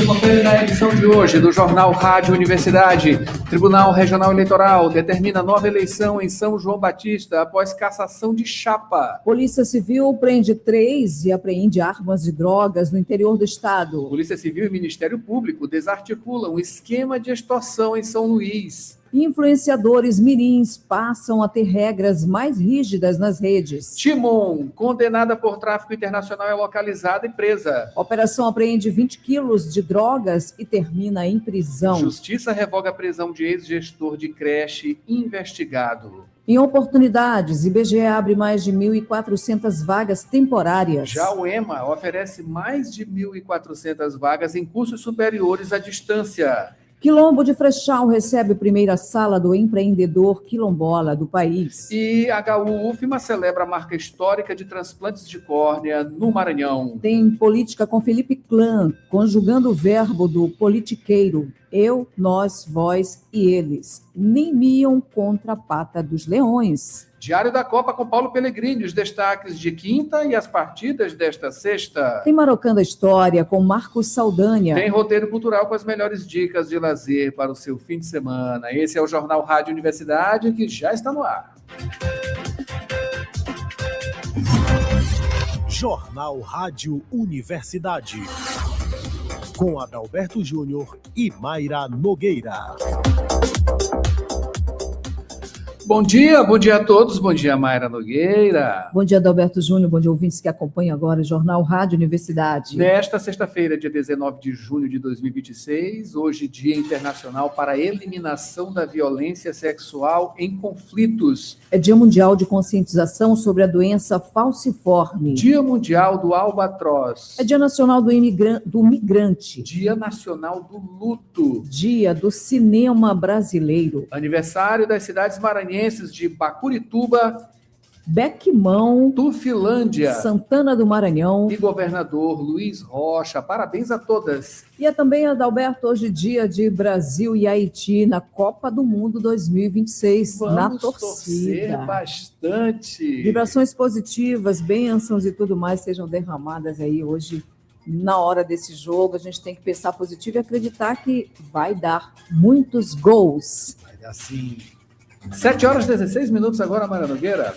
você confere na edição de hoje do Jornal Rádio Universidade. Tribunal Regional Eleitoral determina nova eleição em São João Batista após cassação de chapa. Polícia Civil prende 3 e apreende armas e drogas no interior do estado. Polícia Civil e Ministério Público desarticulam esquema de extorsão em São Luís. Influenciadores mirins passam a ter regras mais rígidas nas redes. Timon, condenada por tráfico internacional, é localizada e presa. Operação apreende 20 quilos de drogas e termina em prisão. Justiça revoga a prisão de ex-gestor de creche investigado. Em oportunidades, IBGE abre mais de 1.400 vagas temporárias. Já o EMA oferece mais de 1.400 vagas em cursos superiores à distância. Quilombo de Frechal recebe a primeira sala do empreendedor quilombola do país. E HU-UFMA celebra a marca histórica de transplantes de córnea no Maranhão. Tem política com Felipe Clã, conjugando o verbo do politiqueiro. Eu, nós, vós e eles. Nem miam contra a pata dos leões. Diário da Copa com Paulo Pellegrini, os destaques de quinta e as partidas desta sexta. Tem Marocando a História com Marcos Saldanha. Tem roteiro cultural com as melhores dicas de lazer para o seu fim de semana. Esse é o Jornal Rádio Universidade, que já está no ar. Jornal Rádio Universidade. Com Adalberto Júnior e Mayra Nogueira. Bom dia a todos, bom dia Mayra Nogueira. Bom dia Adalberto Júnior, bom dia ouvintes que acompanham agora o Jornal Rádio Universidade. Nesta sexta-feira, dia 19 de junho de 2026, hoje Dia Internacional para a Eliminação da Violência Sexual em Conflitos. É Dia Mundial de Conscientização sobre a Doença Falciforme. Dia Mundial do Albatroz. É Dia Nacional do Migrante. Dia Nacional do Luto. Dia do Cinema Brasileiro. Aniversário das cidades maranhenses de Bacurituba, Bequimão, Tufilândia, Santana do Maranhão e Governador Luiz Rocha. Parabéns a todas. E é também, Adalberto, hoje dia de Brasil e Haiti na Copa do Mundo 2026. Vamos na torcida. Torcer bastante. Vibrações positivas, bênçãos e tudo mais sejam derramadas aí hoje na hora desse jogo. A gente tem que pensar positivo e acreditar que vai dar muitos gols. Vai dar sim. 7 horas e 16 minutos agora, Mayra Nogueira.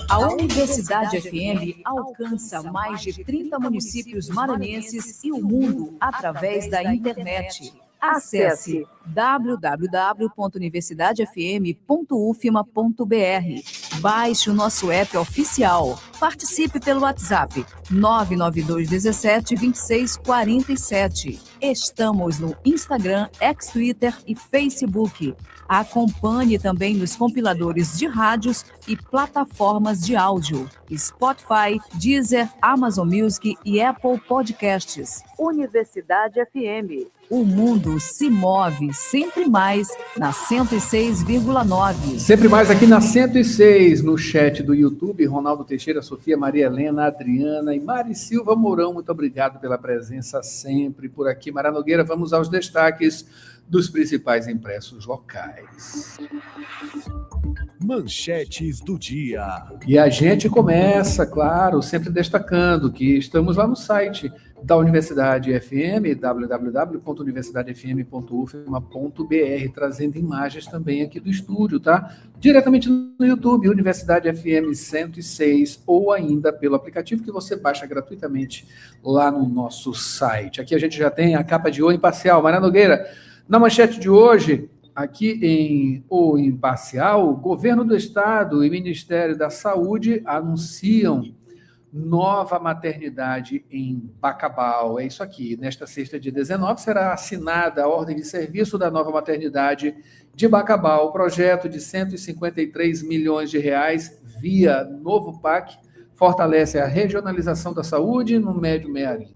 A Universidade FM alcança mais de 30 municípios maranhenses e o mundo através da internet. Acesse www.universidadefm.ufma.br. Baixe o nosso app oficial. Participe pelo WhatsApp 992 17 26 47. Estamos no Instagram, Twitter e Facebook. Acompanhe também nos compiladores de rádios e plataformas de áudio. Spotify, Deezer, Amazon Music e Apple Podcasts. Universidade FM. O mundo se move sempre mais na 106,9. Sempre mais aqui na 106, no chat do YouTube. Ronaldo Teixeira, Sofia, Maria Helena, Adriana e Mari Silva Mourão. Muito obrigado pela presença sempre por aqui. Mayra Nogueira, vamos aos destaques dos principais impressos locais. Manchetes do dia. E a gente começa, claro, sempre destacando que estamos lá no site da Universidade FM, www.universidadefm.ufma.br, trazendo imagens também aqui do estúdio, tá? Diretamente no YouTube, Universidade FM 106, ou ainda pelo aplicativo que você baixa gratuitamente lá no nosso site. Aqui a gente já tem a capa de O Imparcial. Mayra Nogueira, na manchete de hoje, aqui em O Imparcial, o Governo do Estado e Ministério da Saúde anunciam nova maternidade em Bacabal. É isso aqui. Nesta sexta, dia 19, será assinada a ordem de serviço da nova maternidade de Bacabal. O projeto de 153 milhões de reais via novo PAC fortalece a regionalização da saúde no Médio Mearim.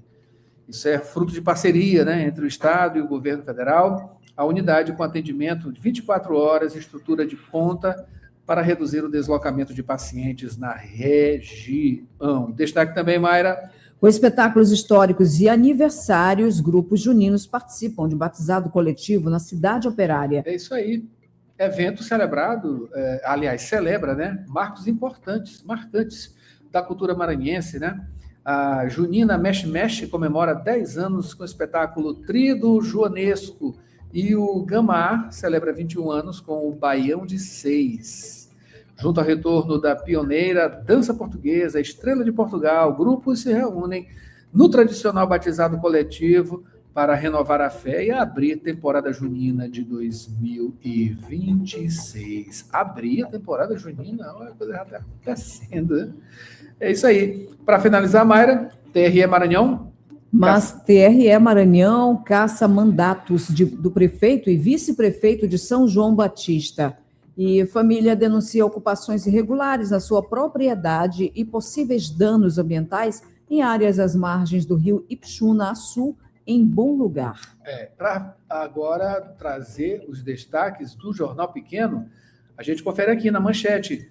Isso é fruto de parceria, né, entre o Estado e o governo federal. A unidade com atendimento de 24 horas, estrutura de ponta, para reduzir o deslocamento de pacientes na região. Destaque também, Mayra. Com espetáculos históricos e aniversários, grupos juninos participam de um batizado coletivo na Cidade Operária. É isso aí. Evento celebrado, celebra, né? Marcos importantes, marcantes da cultura maranhense, né? A Junina Mexe Mexe comemora 10 anos com o espetáculo Trido Joanesco. E o Gama celebra 21 anos com o Baião de 6. Junto ao retorno da pioneira dança portuguesa, Estrela de Portugal, grupos se reúnem no tradicional batizado coletivo para renovar a fé e abrir temporada junina de 2026. Abrir a temporada junina, olha, a coisa já está acontecendo, né? É isso aí. Para finalizar, Mayra, TRE Maranhão. Mas TRE Maranhão caça mandatos do prefeito e vice-prefeito de São João Batista. E família denuncia ocupações irregulares na sua propriedade e possíveis danos ambientais em áreas às margens do rio Ipixuna, a sul, em Bom Lugar. Para agora trazer os destaques do Jornal Pequeno, a gente confere aqui na manchete.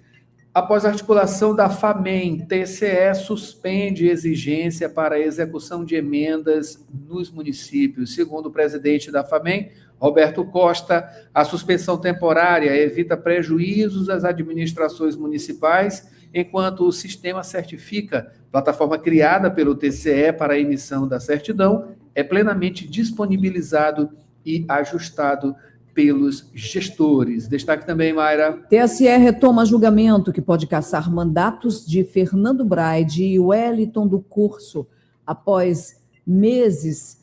Após a articulação da FAMEM, TCE suspende exigência para a execução de emendas nos municípios. Segundo o presidente da FAMEM, Roberto Costa, a suspensão temporária evita prejuízos às administrações municipais, enquanto o sistema certifica, plataforma criada pelo TCE para a emissão da certidão, é plenamente disponibilizado e ajustado pelos gestores. Destaque também, Mayra. TSE retoma julgamento que pode cassar mandatos de Fernando Braide e Wellington do Curso, após meses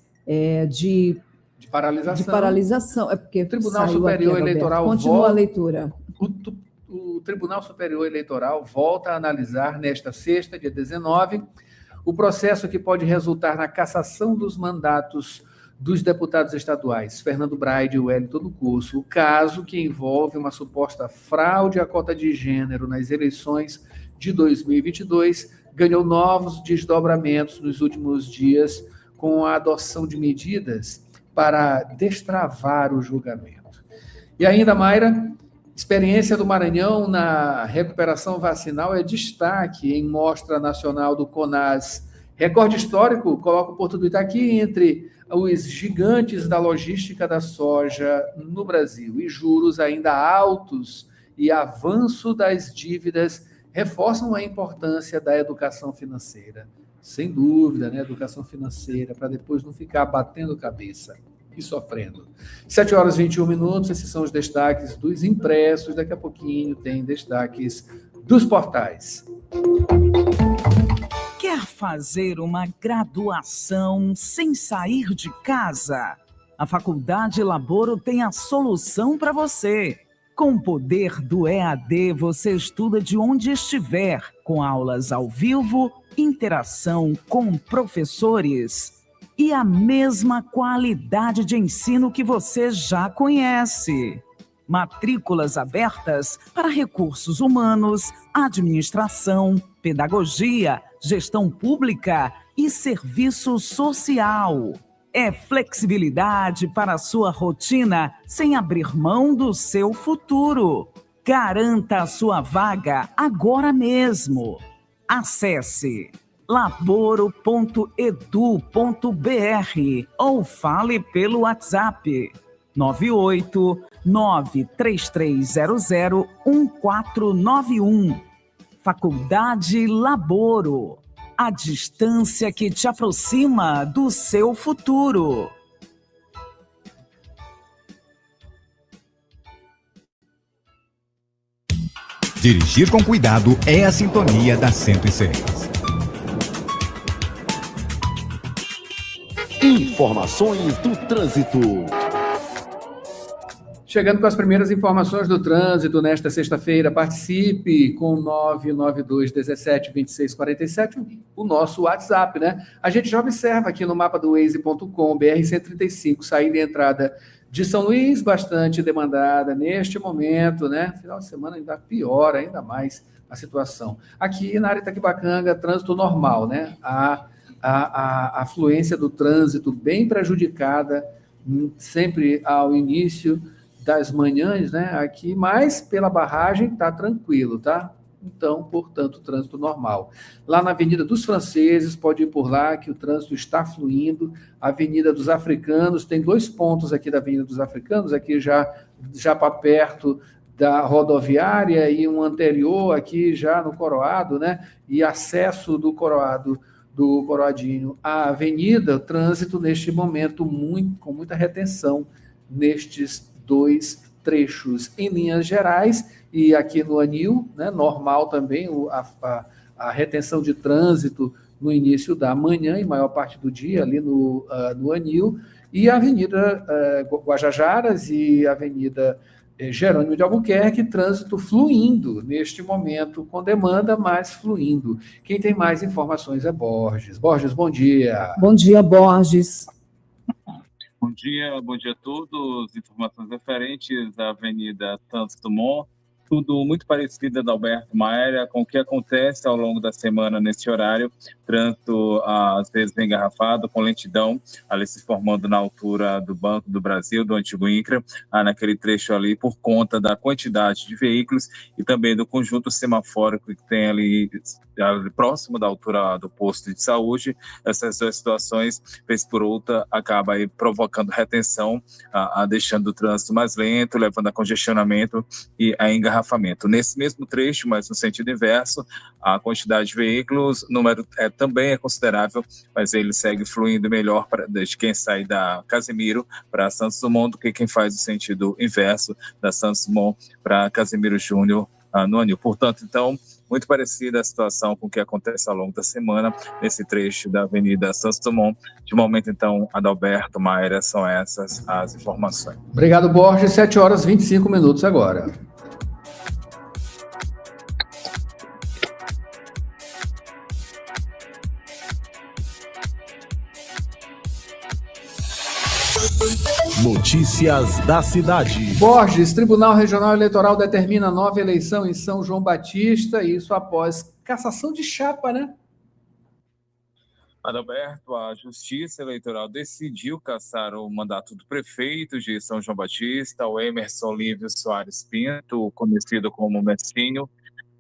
de paralisação. É porque o Tribunal Superior Eleitoral continua a leitura. O Tribunal Superior Eleitoral volta a analisar nesta sexta, dia 19, o processo que pode resultar na cassação dos mandatos dos deputados estaduais Fernando Braide e Wellington do Curso, o caso que envolve uma suposta fraude à cota de gênero nas eleições de 2022, ganhou novos desdobramentos nos últimos dias com a adoção de medidas para destravar o julgamento. E ainda, Mayra, experiência do Maranhão na recuperação vacinal é destaque em Mostra Nacional do CONAS. Recorde histórico coloca o Porto do Itaqui entre os gigantes da logística da soja no Brasil. E juros ainda altos e avanço das dívidas reforçam a importância da educação financeira. Sem dúvida, né? Educação financeira, para depois não ficar batendo cabeça e sofrendo. 7h21, esses são os destaques dos impressos. Daqui a pouquinho tem destaques dos portais. Quer fazer uma graduação sem sair de casa? A Faculdade Laboro tem a solução para você. Com o poder do EAD, você estuda de onde estiver, com aulas ao vivo, interação com professores e a mesma qualidade de ensino que você já conhece. Matrículas abertas para recursos humanos, administração, pedagogia, gestão pública e serviço social. É flexibilidade para a sua rotina sem abrir mão do seu futuro. Garanta a sua vaga agora mesmo. Acesse laboro.edu.br ou fale pelo WhatsApp 98933001491. Faculdade Laboro. A distância que te aproxima do seu futuro. Dirigir com cuidado é a sintonia da 106. Informações do trânsito. Chegando com as primeiras informações do trânsito nesta sexta-feira, participe com 992-17-2647, o nosso WhatsApp, né? A gente já observa aqui no mapa do Waze.com, BR-135, saída e entrada de São Luís, bastante demandada neste momento, né? Final de semana ainda piora ainda mais a situação. Aqui na área Itaquibacanga, trânsito normal, né? A afluência do trânsito bem prejudicada, sempre ao início das manhãs, né, aqui, mas pela barragem está tranquilo, tá? Então, portanto, trânsito normal. Lá na Avenida dos Franceses, pode ir por lá, que o trânsito está fluindo. Avenida dos Africanos, tem 2 pontos aqui da Avenida dos Africanos, aqui já para perto da rodoviária e um anterior aqui já no Coroado, né? E acesso do Coroado do Coroadinho à avenida, o trânsito neste momento com muita retenção nestes dois trechos em linhas gerais, e aqui no Anil, né, normal também a retenção de trânsito no início da manhã e maior parte do dia ali no Anil, e a Avenida Guajajaras e a Avenida Jerônimo de Albuquerque, trânsito fluindo neste momento, com demanda, mas fluindo. Quem tem mais informações é Borges. Borges, bom dia. Bom dia, Borges. Bom dia a todos. Informações referentes à Avenida Santos Dumont. Tudo muito parecido, Adalberto Maia, com o que acontece ao longo da semana nesse horário. Trânsito, às vezes, engarrafado, com lentidão, ali se formando na altura do Banco do Brasil, do antigo INCRA, naquele trecho ali, por conta da quantidade de veículos e também do conjunto semafórico que tem ali próximo da altura do posto de saúde. Essas duas situações, vez por outra, acaba aí provocando retenção, deixando o trânsito mais lento, levando a congestionamento e a engarrafamento. Nesse mesmo trecho, mas no sentido inverso, a quantidade de veículos, o número também é considerável, mas ele segue fluindo melhor desde quem sai da Casimiro para Santos Dumont do que quem faz o sentido inverso da Santos Dumont para Casimiro Júnior no Anil. Portanto, então, muito parecida a situação com o que acontece ao longo da semana nesse trecho da Avenida Santos Dumont. De momento, então, Adalberto, Maia, são essas as informações. Obrigado, Borges. 7h25 agora. Notícias da cidade. Borges, Tribunal Regional Eleitoral determina nova eleição em São João Batista, isso após cassação de chapa, né? Adalberto, a Justiça Eleitoral decidiu cassar o mandato do prefeito de São João Batista, o Emerson Lívio Soares Pinto, conhecido como Messinho.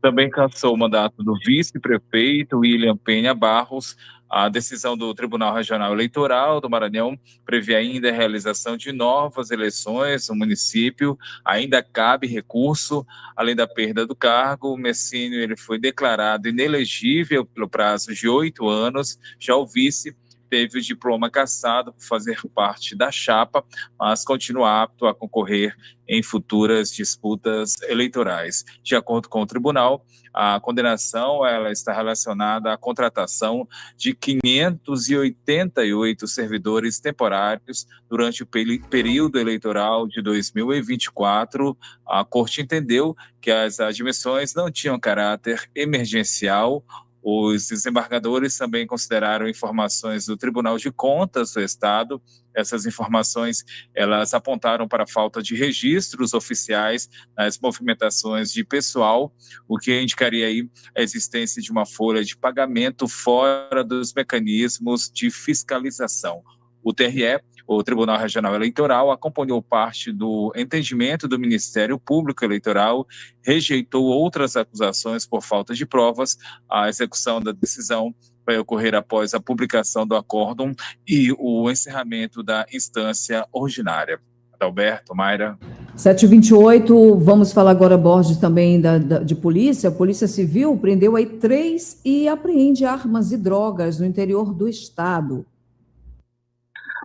Também cassou o mandato do vice-prefeito William Penha Barros. A decisão do Tribunal Regional Eleitoral do Maranhão prevê ainda a realização de novas eleições no município. Ainda cabe recurso, além da perda do cargo. O Messinho ele foi declarado inelegível pelo prazo de 8 anos. Já o vice teve o diploma cassado por fazer parte da chapa, mas continua apto a concorrer em futuras disputas eleitorais. De acordo com o tribunal, a condenação ela está relacionada à contratação de 588 servidores temporários durante o período eleitoral de 2024. A Corte entendeu que as admissões não tinham caráter emergencial. Os desembargadores também consideraram informações do Tribunal de Contas do Estado. Essas informações, elas apontaram para a falta de registros oficiais nas movimentações de pessoal, o que indicaria aí a existência de uma folha de pagamento fora dos mecanismos de fiscalização. O TRE, o Tribunal Regional Eleitoral, acompanhou parte do entendimento do Ministério Público Eleitoral, rejeitou outras acusações por falta de provas. A execução da decisão vai ocorrer após a publicação do acórdão e o encerramento da instância ordinária. Adalberto, Mayra. 7h28, vamos falar agora, Borges, também de polícia. A Polícia Civil prendeu aí 3 e apreende armas e drogas no interior do estado.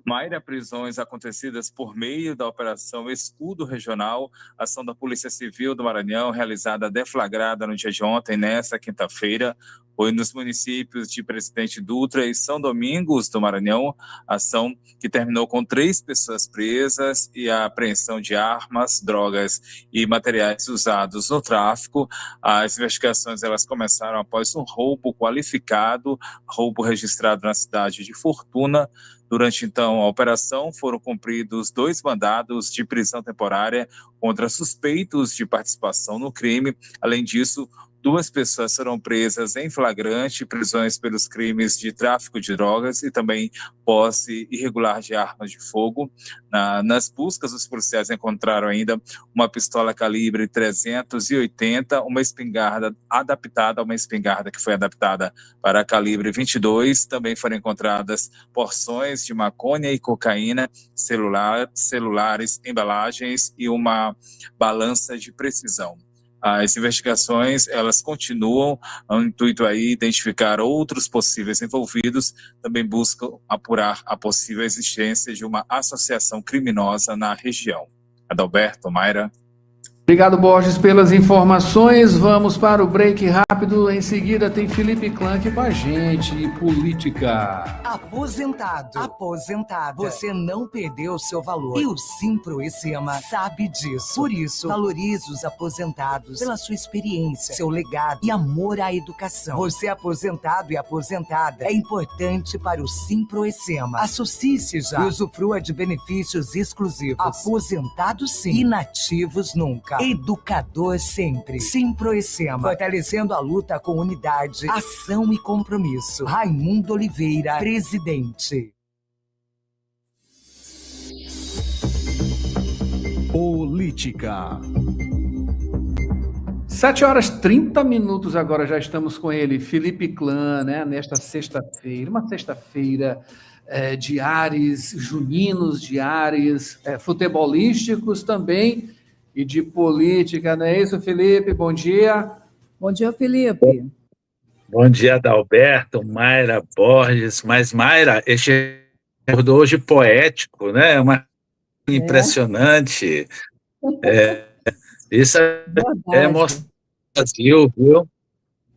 Mayra, prisões acontecidas por meio da Operação Escudo Regional, ação da Polícia Civil do Maranhão, realizada deflagrada no dia de ontem, nesta quinta-feira, foi nos municípios de Presidente Dutra e São Domingos do Maranhão, ação que terminou com 3 pessoas presas e a apreensão de armas, drogas e materiais usados no tráfico. As investigações elas começaram após um roubo qualificado, roubo registrado na cidade de Fortuna. Durante, então, a operação, foram cumpridos 2 mandados de prisão temporária contra suspeitos de participação no crime. Além disso, 2 pessoas foram presas em flagrante, prisões pelos crimes de tráfico de drogas e também posse irregular de armas de fogo. Nas buscas, os policiais encontraram ainda uma pistola calibre 380, uma espingarda adaptada, uma espingarda que foi adaptada para calibre 22. Também foram encontradas porções de maconha e cocaína, celulares, embalagens e uma balança de precisão. As investigações, elas continuam, o intuito aí identificar outros possíveis envolvidos, também buscam apurar a possível existência de uma associação criminosa na região. Adalberto, Mayra. Obrigado, Borges, pelas informações. Vamos para o break rápido. Em seguida tem Felipe Clank com a gente e política. Aposentado. Você não perdeu o seu valor. E o Simproecema sabe disso. Por isso, valorize os aposentados pela sua experiência, seu legado e amor à educação. Você aposentado e aposentada é importante para o Simproecema. Associe-se já e usufrua de benefícios exclusivos. Aposentado sim, inativos nunca. Educador sempre. Simproecema, fortalecendo a luta com unidade, ação e compromisso. Raimundo Oliveira, presidente. Política. 7h30 agora, já estamos com ele, Felipe Clan, né? Nesta sexta-feira, uma sexta-feira de ares juninos, de ares futebolísticos também, e de política, não é isso, Felipe? Bom dia. Bom dia, Felipe. Bom dia, Adalberto, Mayra, Borges. Mas, Mayra, este acordou hoje poético, né? Impressionante. Isso é emoção do Brasil, viu?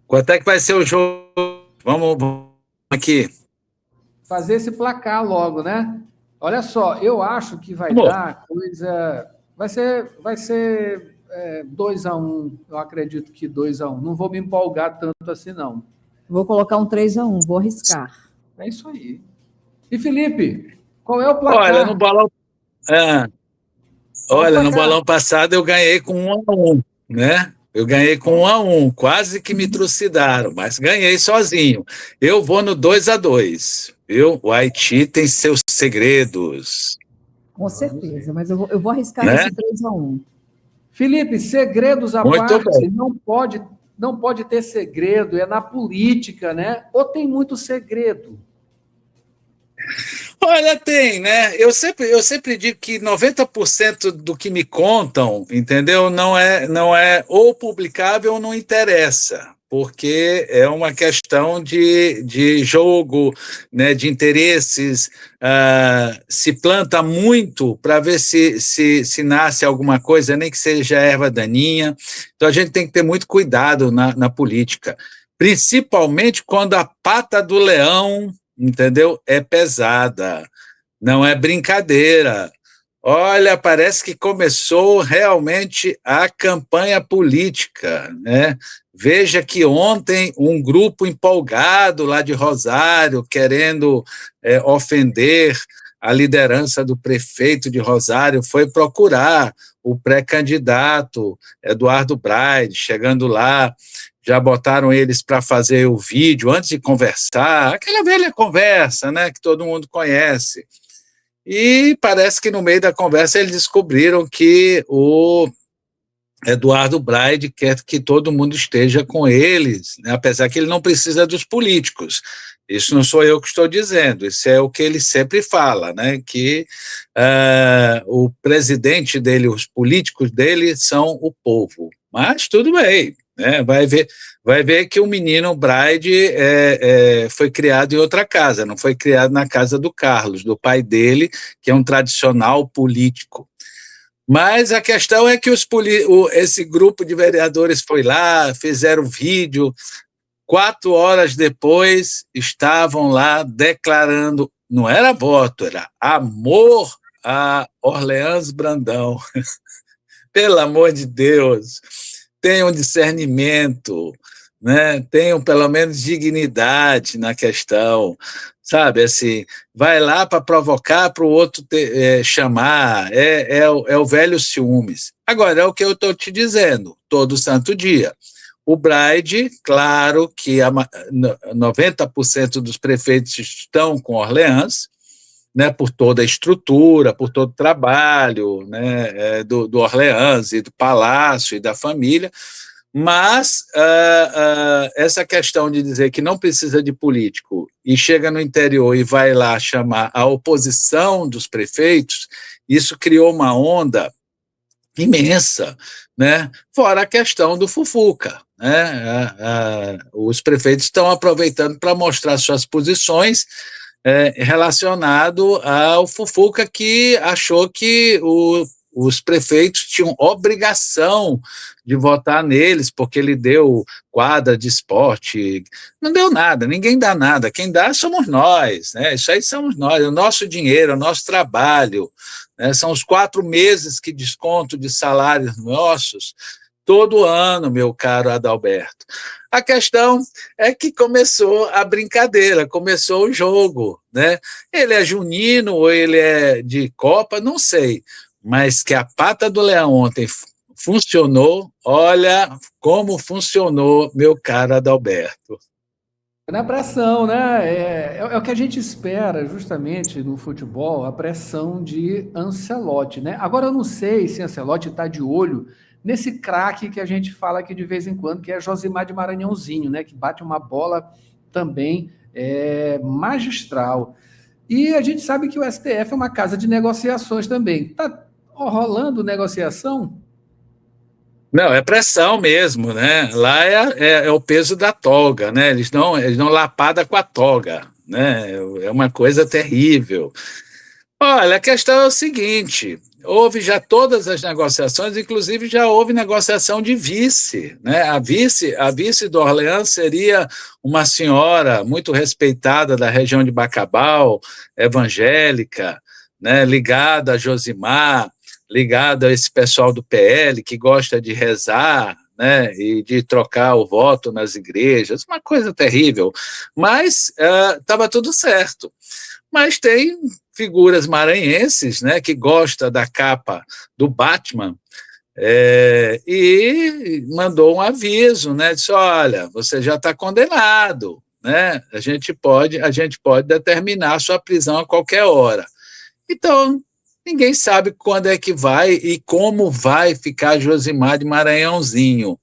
Quanto é que vai ser o jogo? Vamos aqui. Fazer esse placar logo, né? Olha só, eu acho que vai dar coisa... Vai ser 2-1, eu acredito que 2-1. Não vou me empolgar tanto assim, não. Vou colocar um 3-1, vou arriscar. É isso aí. E, Felipe, qual é o placar? Olha, no bolão passado eu ganhei com 1-1, né? Eu ganhei com 1-1, quase que me trucidaram, mas ganhei sozinho. Eu vou no 2-2, viu? O Haiti tem seus segredos. Com certeza, mas eu vou arriscar esse 3-1. Felipe, segredos à parte, não pode ter segredo, é na política, né? Ou tem muito segredo? Olha, tem, né? Eu sempre digo que 90% do que me contam, entendeu? Não é ou publicável ou não interessa, porque é uma questão de jogo, né, de interesses, se planta muito para ver se nasce alguma coisa, nem que seja erva daninha. Então a gente tem que ter muito cuidado na política, principalmente quando a pata do leão, entendeu, é pesada, não é brincadeira. Olha, parece que começou realmente a campanha política, né? Veja que ontem um grupo empolgado lá de Rosário, querendo ofender a liderança do prefeito de Rosário, foi procurar o pré-candidato Eduardo Braide. Chegando lá, já botaram eles para fazer o vídeo antes de conversar, aquela velha conversa, né, que todo mundo conhece. E parece que no meio da conversa eles descobriram que o Eduardo Braide quer que todo mundo esteja com eles, né, apesar que ele não precisa dos políticos. Isso não sou eu que estou dizendo, isso é o que ele sempre fala, né, que o presidente dele, os políticos dele são o povo. Mas tudo bem, né, vai ver que o menino Braide foi criado em outra casa, não foi criado na casa do Carlos, do pai dele, que é um tradicional político. Mas a questão é que esse grupo de vereadores foi lá, fizeram vídeo, 4 horas depois estavam lá declarando, não era voto, era amor a Orleans Brandão. Pelo amor de Deus, tenham discernimento, né? Tenham pelo menos dignidade na questão, sabe, assim, vai lá para provocar, para o outro chamar, é o velho ciúmes. Agora, é o que eu estou te dizendo, todo santo dia. O Braide, claro que 90% dos prefeitos estão com Orleans, né, por toda a estrutura, por todo o trabalho, né, do Orleans e do Palácio e da família, mas essa questão de dizer que não precisa de político e chega no interior e vai lá chamar a oposição dos prefeitos, isso criou uma onda imensa, né? Fora a questão do Fufuca, né? Os prefeitos estão aproveitando para mostrar suas posições relacionado ao Fufuca, que achou que os prefeitos tinham obrigação de votar neles, porque ele deu quadra de esporte. Não deu nada, ninguém dá nada. Quem dá somos nós, né? Isso aí somos nós, o nosso dinheiro, o nosso trabalho, né? São os 4 meses que desconto de salários nossos todo ano, meu caro Adalberto. A questão é que começou a brincadeira, começou o jogo, né? Ele é junino ou ele é de Copa, não sei, mas que a pata do leão ontem funcionou, olha como funcionou, meu caro Adalberto. Na pressão, né? É o que a gente espera justamente no futebol, a pressão de Ancelotti, né? Agora eu não sei se Ancelotti está de olho nesse craque que a gente fala aqui de vez em quando, que é Josimar de Maranhãozinho, né? Que bate uma bola também magistral. E a gente sabe que o STF é uma casa de negociações também. Está rolando negociação? Não, é pressão mesmo, né? Lá é o peso da toga, né? Eles dão lapada com a toga, né? É uma coisa terrível. Olha, a questão é o seguinte: houve já todas as negociações, inclusive já houve negociação de vice, né? A vice do Orleans seria uma senhora muito respeitada da região de Bacabal, evangélica, né? Ligada a Josimar, ligada a esse pessoal do PL que gosta de rezar, né, e de trocar o voto nas igrejas, uma coisa terrível, mas estava tudo certo. Mas tem figuras maranhenses, né, que gostam da capa do Batman, e mandou um aviso, né, disse, olha, você já está condenado, né, a gente pode determinar a sua prisão a qualquer hora. Então, ninguém sabe quando é que vai e como vai ficar Josimar de Maranhãozinho.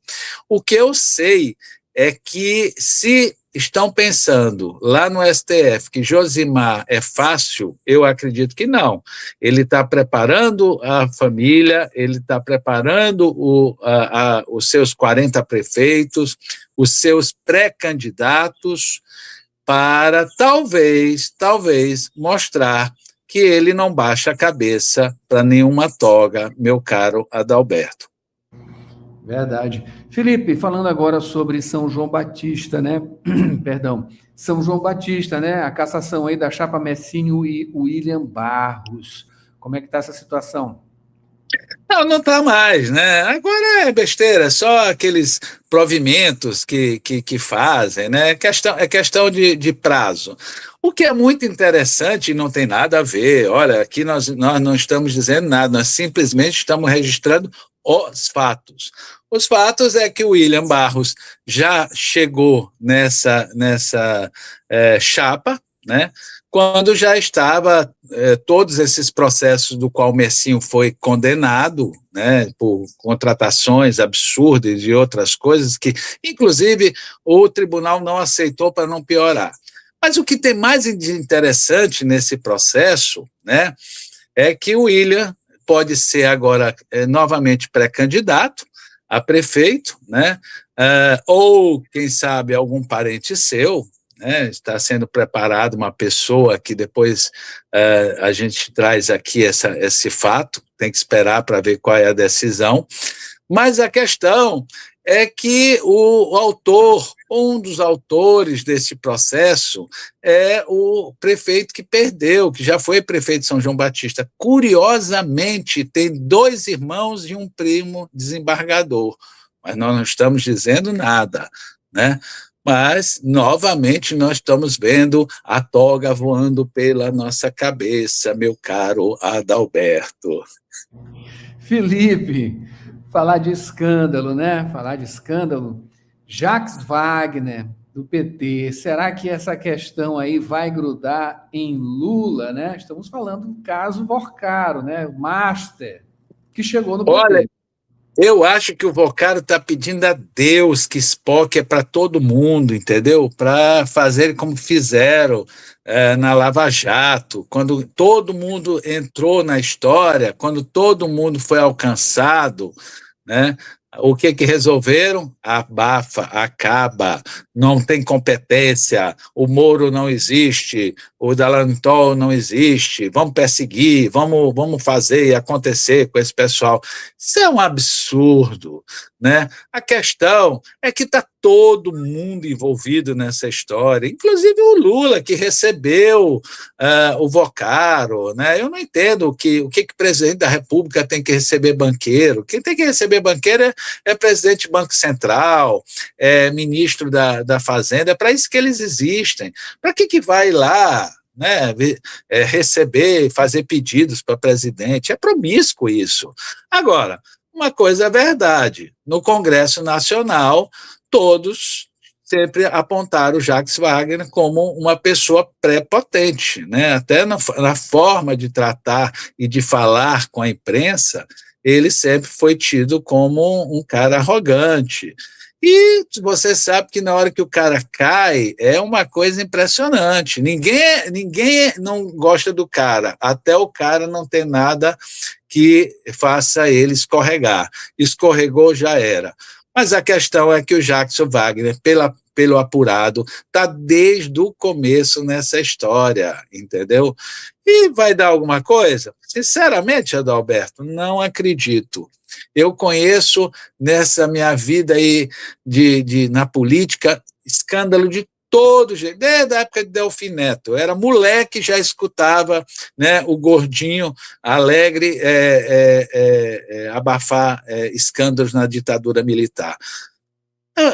O que eu sei é que se estão pensando lá no STF que Josimar é fácil, eu acredito que não. Ele está preparando a família, ele está preparando os seus 40 prefeitos, os seus pré-candidatos, para talvez mostrar que ele não baixa a cabeça para nenhuma toga, meu caro Adalberto. Verdade. Felipe, falando agora sobre São João Batista, né? Perdão. São João Batista, né? A cassação aí da chapa Messinho e William Barros. Como é que está essa situação? Não está mais, né? Agora é besteira, só aqueles provimentos que fazem, né? É questão de prazo. O que é muito interessante e não tem nada a ver, olha, aqui nós não estamos dizendo nada, nós simplesmente estamos registrando os fatos. Os fatos é que o William Barros já chegou nessa chapa, né? Quando já estava todos esses processos do qual o Messinho foi condenado, né, por contratações absurdas e outras coisas que, inclusive, o tribunal não aceitou para não piorar. Mas o que tem mais de interessante nesse processo, né, é que o William pode ser agora novamente pré-candidato a prefeito, né, ou, quem sabe, algum parente seu, né, está sendo preparado uma pessoa que depois a gente traz aqui esse fato, tem que esperar para ver qual é a decisão, mas a questão é que o autor, um dos autores desse processo é o prefeito que perdeu, que já foi prefeito de São João Batista. Curiosamente, tem 2 irmãos e um primo desembargador, mas nós não estamos dizendo nada, né? Mas, novamente, nós estamos vendo a toga voando pela nossa cabeça, meu caro Adalberto. Felipe, falar de escândalo, né? Falar de escândalo. Jacques Wagner, do PT, será que essa questão aí vai grudar em Lula, né? Estamos falando do caso Vorcaro, né? O Master, que chegou no PT. Olha, eu acho que o Vocaro está pedindo a Deus que Spock é para todo mundo, entendeu? Para fazer como fizeram na Lava Jato, quando todo mundo entrou na história, quando todo mundo foi alcançado, né? O que resolveram? Abafa, acaba, não tem competência, o Moro não existe, o Dallagnol não existe, vamos perseguir, vamos fazer e acontecer com esse pessoal. Isso é um absurdo, né? A questão é que está todo mundo envolvido nessa história, inclusive o Lula, que recebeu o Vocaro, né? Eu não entendo o que o presidente da República tem que receber banqueiro. Quem tem que receber banqueiro é presidente do Banco Central, é ministro da Fazenda, é para isso que eles existem. Para que vai lá, né, receber, fazer pedidos para presidente? É promíscuo isso. Agora, uma coisa é verdade, no Congresso Nacional, todos sempre apontaram o Jacques Wagner como uma pessoa prepotente, né? Até na forma de tratar e de falar com a imprensa, ele sempre foi tido como um cara arrogante. E você sabe que na hora que o cara cai, é uma coisa impressionante. Ninguém não gosta do cara, até o cara não ter nada que faça ele escorregar. Escorregou, já era. Mas a questão é que o Jacques Wagner, pelo apurado, está desde o começo nessa história, entendeu? E vai dar alguma coisa? Sinceramente, Adalberto, não acredito. Eu conheço nessa minha vida aí na política escândalo de todo jeito, desde a época de Delfim Neto. Eu era moleque, já escutava, né, o gordinho alegre abafar escândalos na ditadura militar.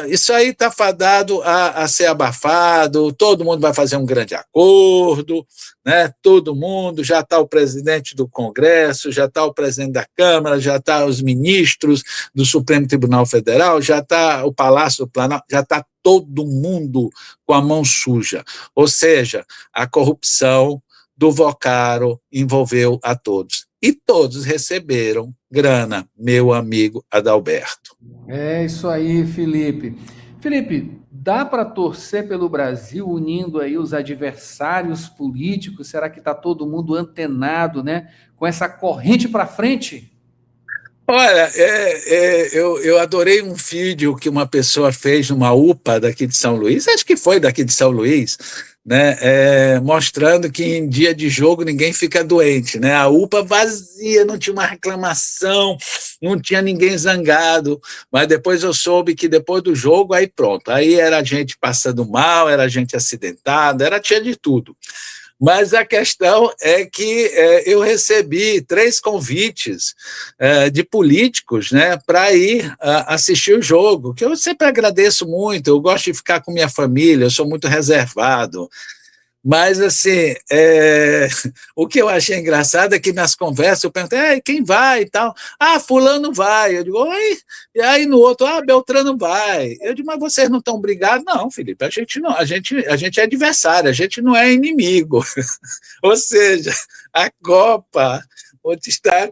Isso aí está fadado a ser abafado, todo mundo vai fazer um grande acordo, né? Todo mundo, já está o presidente do Congresso, já está o presidente da Câmara, já está os ministros do Supremo Tribunal Federal, já está o Palácio do Planalto, já está todo mundo com a mão suja. Ou seja, a corrupção do Vocaro envolveu a todos. E todos receberam grana, meu amigo Adalberto. É isso aí, Felipe. Felipe, dá para torcer pelo Brasil unindo aí os adversários políticos? Será que está todo mundo antenado, né, com essa corrente para frente? Olha, eu adorei um vídeo que uma pessoa fez numa UPA daqui de São Luís, acho que foi daqui de São Luís, né, mostrando que em dia de jogo ninguém fica doente, né? A UPA vazia, não tinha uma reclamação, não tinha ninguém zangado, mas depois eu soube que depois do jogo, aí pronto, aí era gente passando mal, era gente acidentada, tinha de tudo. Mas a questão é que eu recebi 3 convites de políticos, né, para ir assistir o jogo, que eu sempre agradeço muito, eu gosto de ficar com minha família, eu sou muito reservado. Mas, assim, o que eu achei engraçado é que nas conversas eu perguntei, quem vai e tal? Ah, fulano vai. Eu digo, oi? E aí no outro, Beltrano vai. Eu digo, mas vocês não estão brigados? Não, Felipe, a gente é adversário, a gente não é inimigo. Ou seja, a Copa está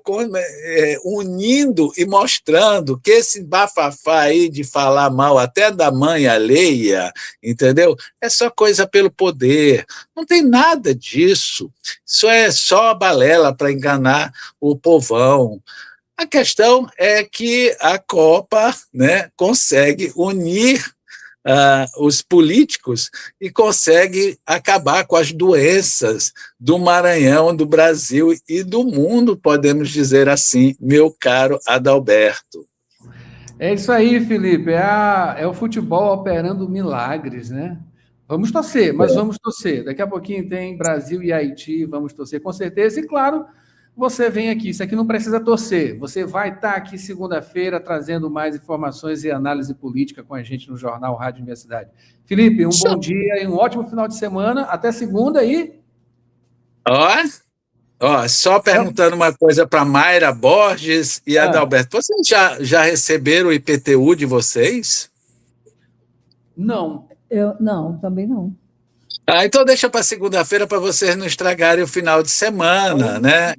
unindo e mostrando que esse bafafá aí de falar mal até da mãe alheia, entendeu? É só coisa pelo poder, não tem nada disso, isso é só balela para enganar o povão. A questão é que a Copa, né, consegue unir os políticos e consegue acabar com as doenças do Maranhão, do Brasil e do mundo, podemos dizer assim, meu caro Adalberto. É isso aí, Felipe, é o futebol operando milagres, né? Vamos torcer, mas vamos torcer. Daqui a pouquinho tem Brasil e Haiti, vamos torcer com certeza. E claro, você vem aqui, isso aqui não precisa torcer. Você vai estar aqui segunda-feira trazendo mais informações e análise política com a gente no Jornal Rádio Universidade. Felipe, um bom dia e um ótimo final de semana. Até segunda aí. Só perguntando uma coisa para Mayra Borges e Adalberto. Vocês já receberam o IPTU de vocês? Não. Não, também não. Então deixa para segunda-feira para vocês não estragarem o final de semana, né?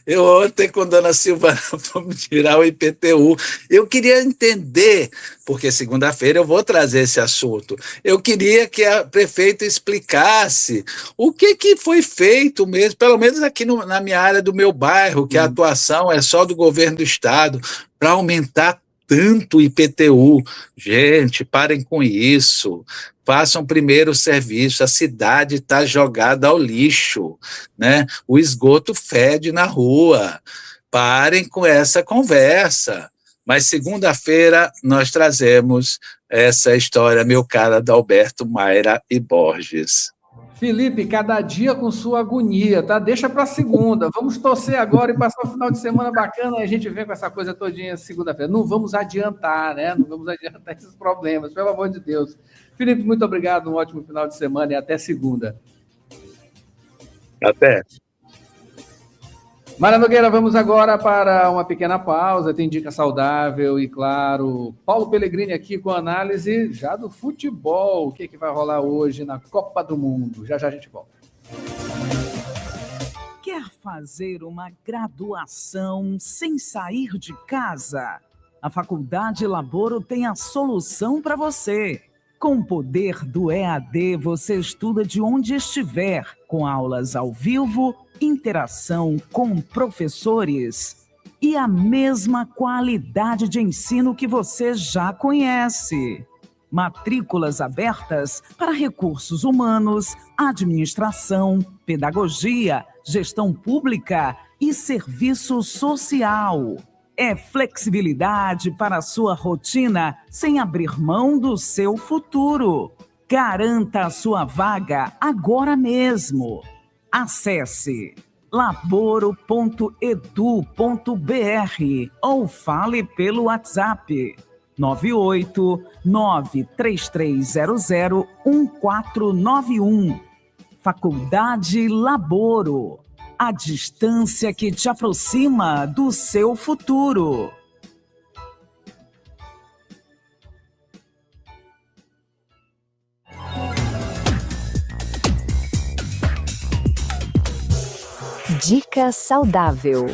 Eu ontem com a dona Silvana fomos tirar o IPTU. Eu queria entender, porque segunda-feira eu vou trazer esse assunto. Eu queria que a prefeita explicasse o que foi feito mesmo, pelo menos aqui na minha área do meu bairro, que a atuação é só do governo do estado, para aumentar tanto o IPTU. Gente, parem com isso. Façam primeiro o serviço. A cidade está jogada ao lixo, né? O esgoto fede na rua. Parem com essa conversa. Mas segunda-feira nós trazemos essa história, meu caro Adalberto Maira e Borges. Felipe, cada dia com sua agonia, tá? Deixa para segunda. Vamos torcer agora e passar um final de semana bacana e a gente vem com essa coisa todinha segunda-feira. Não vamos adiantar, né? Não vamos adiantar esses problemas, pelo amor de Deus. Felipe, muito obrigado, um ótimo final de semana e até segunda. Até. Mara Nogueira, vamos agora para uma pequena pausa, tem dica saudável e, claro, Paulo Pellegrini aqui com a análise já do futebol. O que vai rolar hoje na Copa do Mundo? Já já a gente volta. Quer fazer uma graduação sem sair de casa? A Faculdade Laboro tem a solução para você. Com o poder do EAD, você estuda de onde estiver, com aulas ao vivo, interação com professores e a mesma qualidade de ensino que você já conhece. Matrículas abertas para recursos humanos, administração, pedagogia, gestão pública e serviço social. É flexibilidade para a sua rotina sem abrir mão do seu futuro. Garanta a sua vaga agora mesmo. Acesse laboro.edu.br ou fale pelo WhatsApp 98933001491. Faculdade Laboro. A distância que te aproxima do seu futuro. Dica saudável.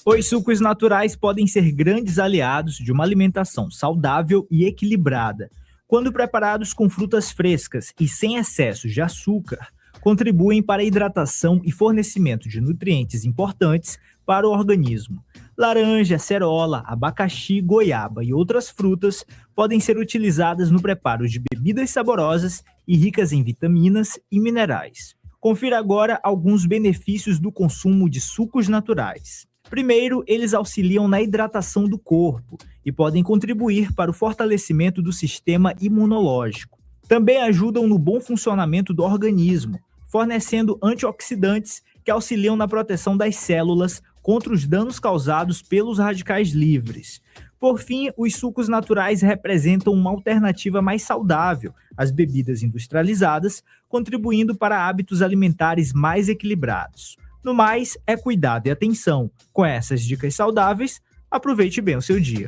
Os sucos naturais podem ser grandes aliados de uma alimentação saudável e equilibrada. Quando preparados com frutas frescas e sem excesso de açúcar, contribuem para a hidratação e fornecimento de nutrientes importantes para o organismo. Laranja, cerola, abacaxi, goiaba e outras frutas podem ser utilizadas no preparo de bebidas saborosas e ricas em vitaminas e minerais. Confira agora alguns benefícios do consumo de sucos naturais. Primeiro, eles auxiliam na hidratação do corpo e podem contribuir para o fortalecimento do sistema imunológico. Também ajudam no bom funcionamento do organismo, fornecendo antioxidantes que auxiliam na proteção das células contra os danos causados pelos radicais livres. Por fim, os sucos naturais representam uma alternativa mais saudável às bebidas industrializadas, contribuindo para hábitos alimentares mais equilibrados. No mais, é cuidado e atenção. Com essas dicas saudáveis, aproveite bem o seu dia.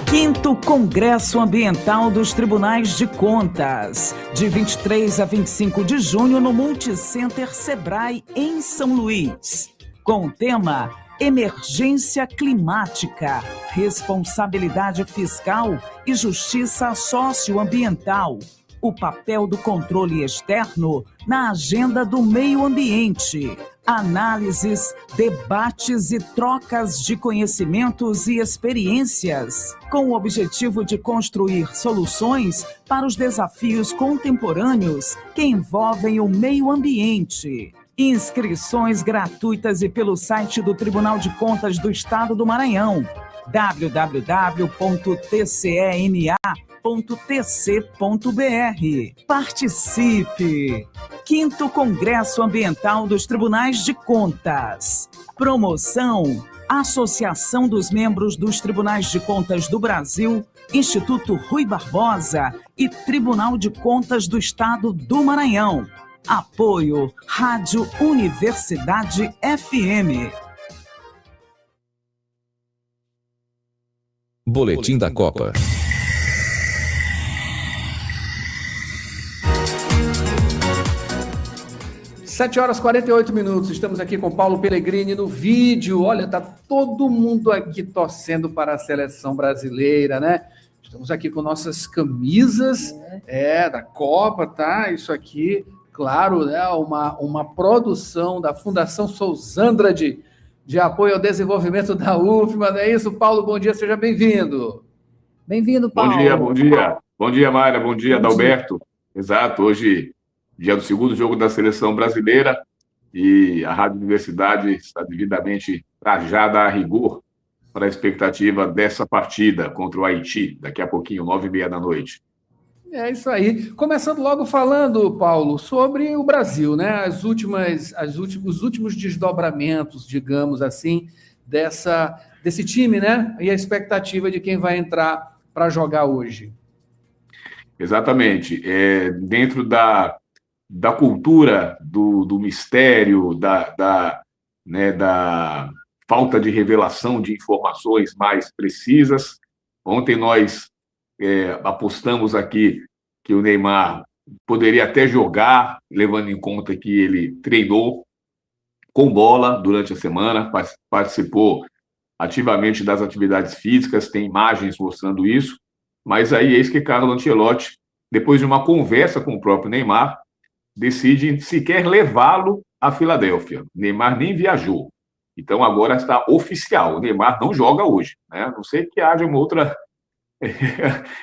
Quinto Congresso Ambiental dos Tribunais de Contas, de 23 a 25 de junho no Multicenter Sebrae, em São Luís. Com o tema Emergência Climática, Responsabilidade Fiscal e Justiça Socioambiental. O papel do controle externo na agenda do meio ambiente. Análises, debates e trocas de conhecimentos e experiências, com o objetivo de construir soluções para os desafios contemporâneos que envolvem o meio ambiente. Inscrições gratuitas e pelo site do Tribunal de Contas do Estado do Maranhão, www.tcna.tc.br. Participe! Quinto Congresso Ambiental dos Tribunais de Contas. Promoção: Associação dos Membros dos Tribunais de Contas do Brasil, Instituto Rui Barbosa e Tribunal de Contas do Estado do Maranhão. Apoio Rádio Universidade FM. Boletim da Copa. Sete horas e 48 minutos. Estamos aqui com Paulo Pellegrini no vídeo. Olha, tá todo mundo aqui torcendo para a seleção brasileira, né? Estamos aqui com nossas camisas da Copa, tá? Isso aqui, claro, né, uma produção da Fundação Sousandra de apoio ao desenvolvimento da UFMA, não é isso? Paulo, bom dia, seja bem-vindo. Bem-vindo, Paulo. Bom dia, bom dia. Bom dia, Mayra, bom dia, Adalberto. Exato, hoje, dia do segundo jogo da Seleção Brasileira, e a Rádio Universidade está devidamente trajada a rigor para a expectativa dessa partida contra o Haiti, daqui a pouquinho, 9h30 da noite. É isso aí. Começando logo falando, Paulo, sobre o Brasil, né? Os últimos desdobramentos, digamos assim, desse time, né? E a expectativa de quem vai entrar para jogar hoje. Exatamente. Dentro da cultura do mistério, da falta de revelação de informações mais precisas. Ontem nós apostamos aqui que o Neymar poderia até jogar, levando em conta que ele treinou com bola durante a semana, participou ativamente das atividades físicas, tem imagens mostrando isso, mas aí eis que Carlo Ancelotti, depois de uma conversa com o próprio Neymar, decide sequer levá-lo à Filadélfia. Neymar nem viajou. Então, agora está oficial. O Neymar não joga hoje, né? A não sei que haja uma outra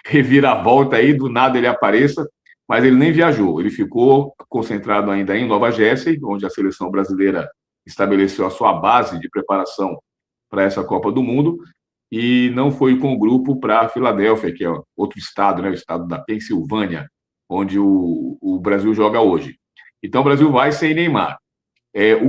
reviravolta aí, do nada ele apareça, mas ele nem viajou. Ele ficou concentrado ainda em Nova Jersey, onde a seleção brasileira estabeleceu a sua base de preparação para essa Copa do Mundo, e não foi com o grupo para a Filadélfia, que é outro estado, né? O estado da Pensilvânia, onde o Brasil joga hoje. Então, o Brasil vai sem Neymar.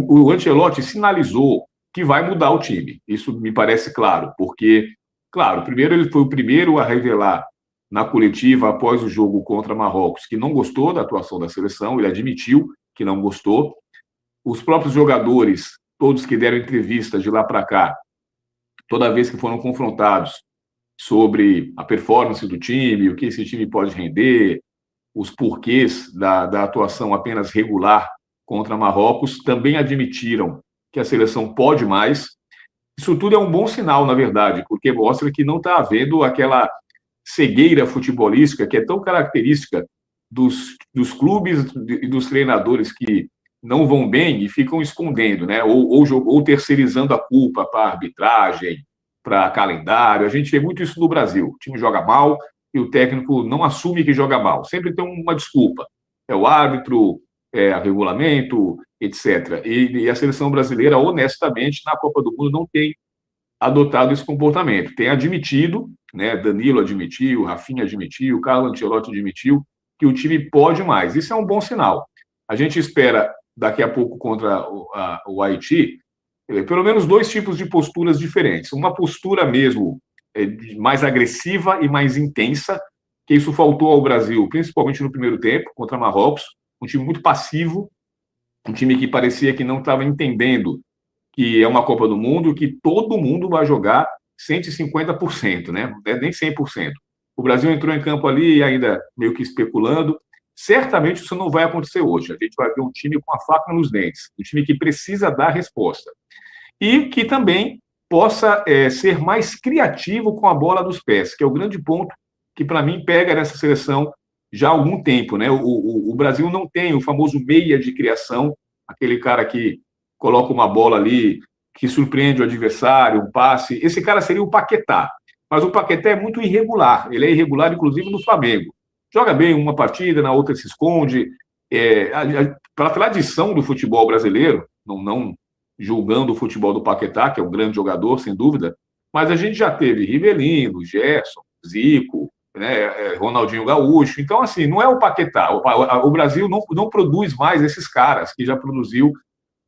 O Ancelotti sinalizou que vai mudar o time. Isso me parece claro, porque, claro, primeiro ele foi o primeiro a revelar na coletiva após o jogo contra Marrocos que não gostou da atuação da seleção, ele admitiu que não gostou. Os próprios jogadores, todos que deram entrevistas de lá para cá, toda vez que foram confrontados sobre a performance do time, o que esse time pode render, os porquês da atuação apenas regular contra Marrocos, também admitiram que a seleção pode mais. Isso tudo é um bom sinal, na verdade, porque mostra que não está havendo aquela cegueira futebolística que é tão característica dos clubes e dos treinadores que não vão bem e ficam escondendo, né? Ou terceirizando a culpa para a arbitragem, para calendário. A gente vê muito isso no Brasil. O time joga mal e o técnico não assume que joga mal. Sempre tem uma desculpa. É o árbitro, é o regulamento, etc. E a seleção brasileira, honestamente, na Copa do Mundo, não tem adotado esse comportamento. Tem admitido, né? Danilo admitiu, Rafinha admitiu, Carlo Ancelotti admitiu que o time pode mais. Isso é um bom sinal. A gente espera, daqui a pouco, contra o Haiti, pelo menos dois tipos de posturas diferentes. Uma postura mesmo mais agressiva e mais intensa, que isso faltou ao Brasil, principalmente no primeiro tempo, contra Marrocos, um time muito passivo, um time que parecia que não estava entendendo que é uma Copa do Mundo, que todo mundo vai jogar 150%, né? Não é nem 100%. O Brasil entrou em campo ali ainda meio que especulando. Certamente isso não vai acontecer hoje. A gente vai ver um time com a faca nos dentes, um time que precisa dar resposta. E que também possa ser mais criativo com a bola dos pés, que é o grande ponto que, para mim, pega nessa seleção já há algum tempo, né? O Brasil não tem o famoso meia de criação, aquele cara que coloca uma bola ali, que surpreende o adversário, um passe. Esse cara seria o Paquetá. Mas o Paquetá é muito irregular. Ele é irregular, inclusive, no Flamengo. Joga bem uma partida, na outra se esconde. Para a tradição do futebol brasileiro, não julgando o futebol do Paquetá, que é um grande jogador, sem dúvida, mas a gente já teve Rivelino, Gerson, Zico, né, Ronaldinho Gaúcho. Então, assim, não é o Paquetá. O Brasil não produz mais esses caras que já produziu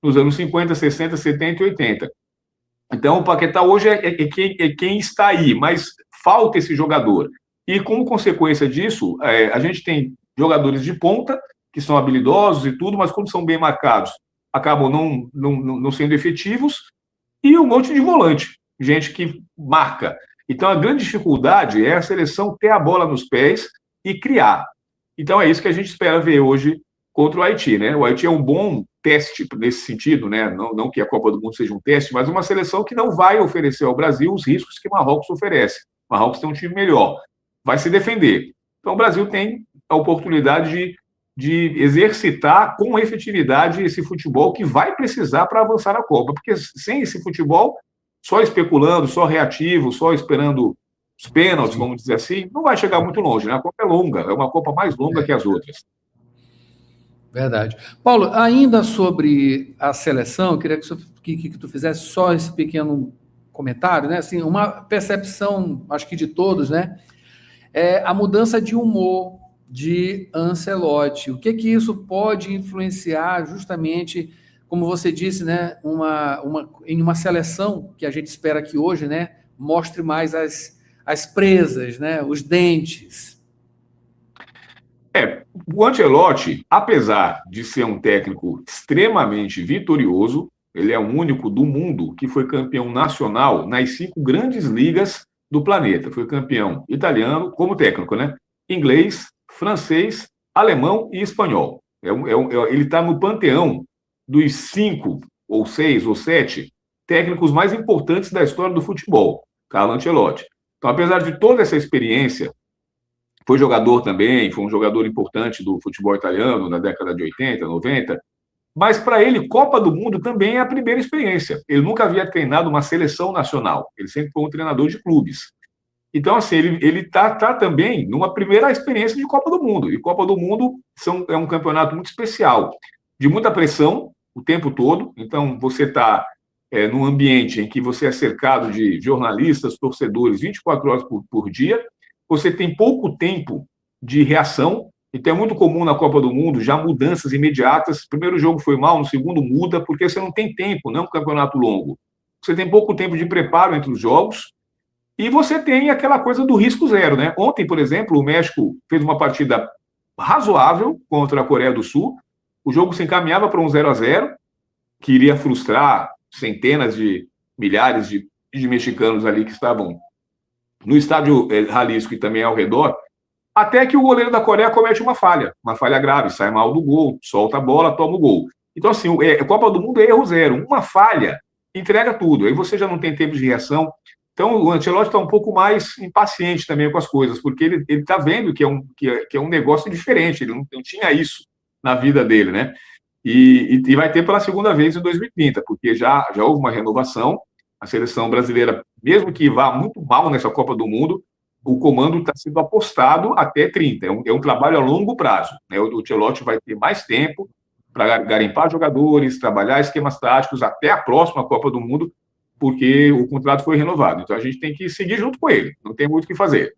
nos anos 50, 60, 70 e 80. Então, o Paquetá hoje é quem está aí, mas falta esse jogador. E, como consequência disso, a gente tem jogadores de ponta, que são habilidosos e tudo, mas como são bem marcados, acabam não sendo efetivos, e um monte de volante, gente que marca. Então, a grande dificuldade é a seleção ter a bola nos pés e criar. Então, é isso que a gente espera ver hoje contra o Haiti, né? O Haiti é um bom teste nesse sentido, né? Não que a Copa do Mundo seja um teste, mas uma seleção que não vai oferecer ao Brasil os riscos que Marrocos oferece. Marrocos tem um time melhor. vai se defender. Então, o Brasil tem a oportunidade de exercitar com efetividade esse futebol que vai precisar para avançar na Copa, porque sem esse futebol, só especulando, só reativo, só esperando os pênaltis, vamos dizer assim, não vai chegar muito longe, né? A Copa é longa, é uma Copa mais longa que as outras. Verdade. Paulo, ainda sobre a seleção, eu queria que tu fizesse só esse pequeno comentário, né? Assim, uma percepção, acho que de todos, né? É a mudança de humor de Ancelotti. O que isso pode influenciar justamente, como você disse, né? Em uma seleção que a gente espera que hoje, né? Mostre mais as presas, né? Os dentes. O Ancelotti, apesar de ser um técnico extremamente vitorioso, ele é o único do mundo que foi campeão nacional nas 5 grandes ligas do planeta. Foi campeão italiano, como técnico, né? Inglês, francês, alemão e espanhol. Ele está no panteão dos 5, ou 6, ou 7 técnicos mais importantes da história do futebol, Carlo Ancelotti. Então, apesar de toda essa experiência, foi jogador também, foi um jogador importante do futebol italiano na década de 80, 90, mas para ele, Copa do Mundo também é a primeira experiência. Ele nunca havia treinado uma seleção nacional, ele sempre foi um treinador de clubes. Então, assim, ele está também numa primeira experiência de Copa do Mundo, e Copa do Mundo é um campeonato muito especial, de muita pressão o tempo todo. Então, você está num ambiente em que você é cercado de jornalistas, torcedores, 24 horas por dia. Você tem pouco tempo de reação, então é muito comum na Copa do Mundo já mudanças imediatas. O primeiro jogo foi mal, no segundo muda, porque você não tem tempo, não é um campeonato longo. Você tem pouco tempo de preparo entre os jogos e você tem aquela coisa do risco zero, né? Ontem, por exemplo, o México fez uma partida razoável contra a Coreia do Sul. O jogo se encaminhava para um 0-0, que iria frustrar centenas de milhares de mexicanos ali que estavam no estádio Jalisco e também ao redor, até que o goleiro da Coreia comete uma falha grave, sai mal do gol, solta a bola, toma o gol. Então, assim, a Copa do Mundo é erro zero. Uma falha entrega tudo, aí você já não tem tempo de reação. Então, o Ancelotti está um pouco mais impaciente também com as coisas, porque ele está vendo que é um negócio diferente, ele não tinha isso na vida dele, né? E vai ter pela segunda vez em 2030, porque já houve uma renovação. A seleção brasileira, mesmo que vá muito mal nessa Copa do Mundo, o comando está sendo apostado até 30. É um trabalho a longo prazo, né? O Ancelotti vai ter mais tempo para garimpar jogadores, trabalhar esquemas táticos até a próxima Copa do Mundo, porque o contrato foi renovado. Então, a gente tem que seguir junto com ele. Não tem muito o que fazer.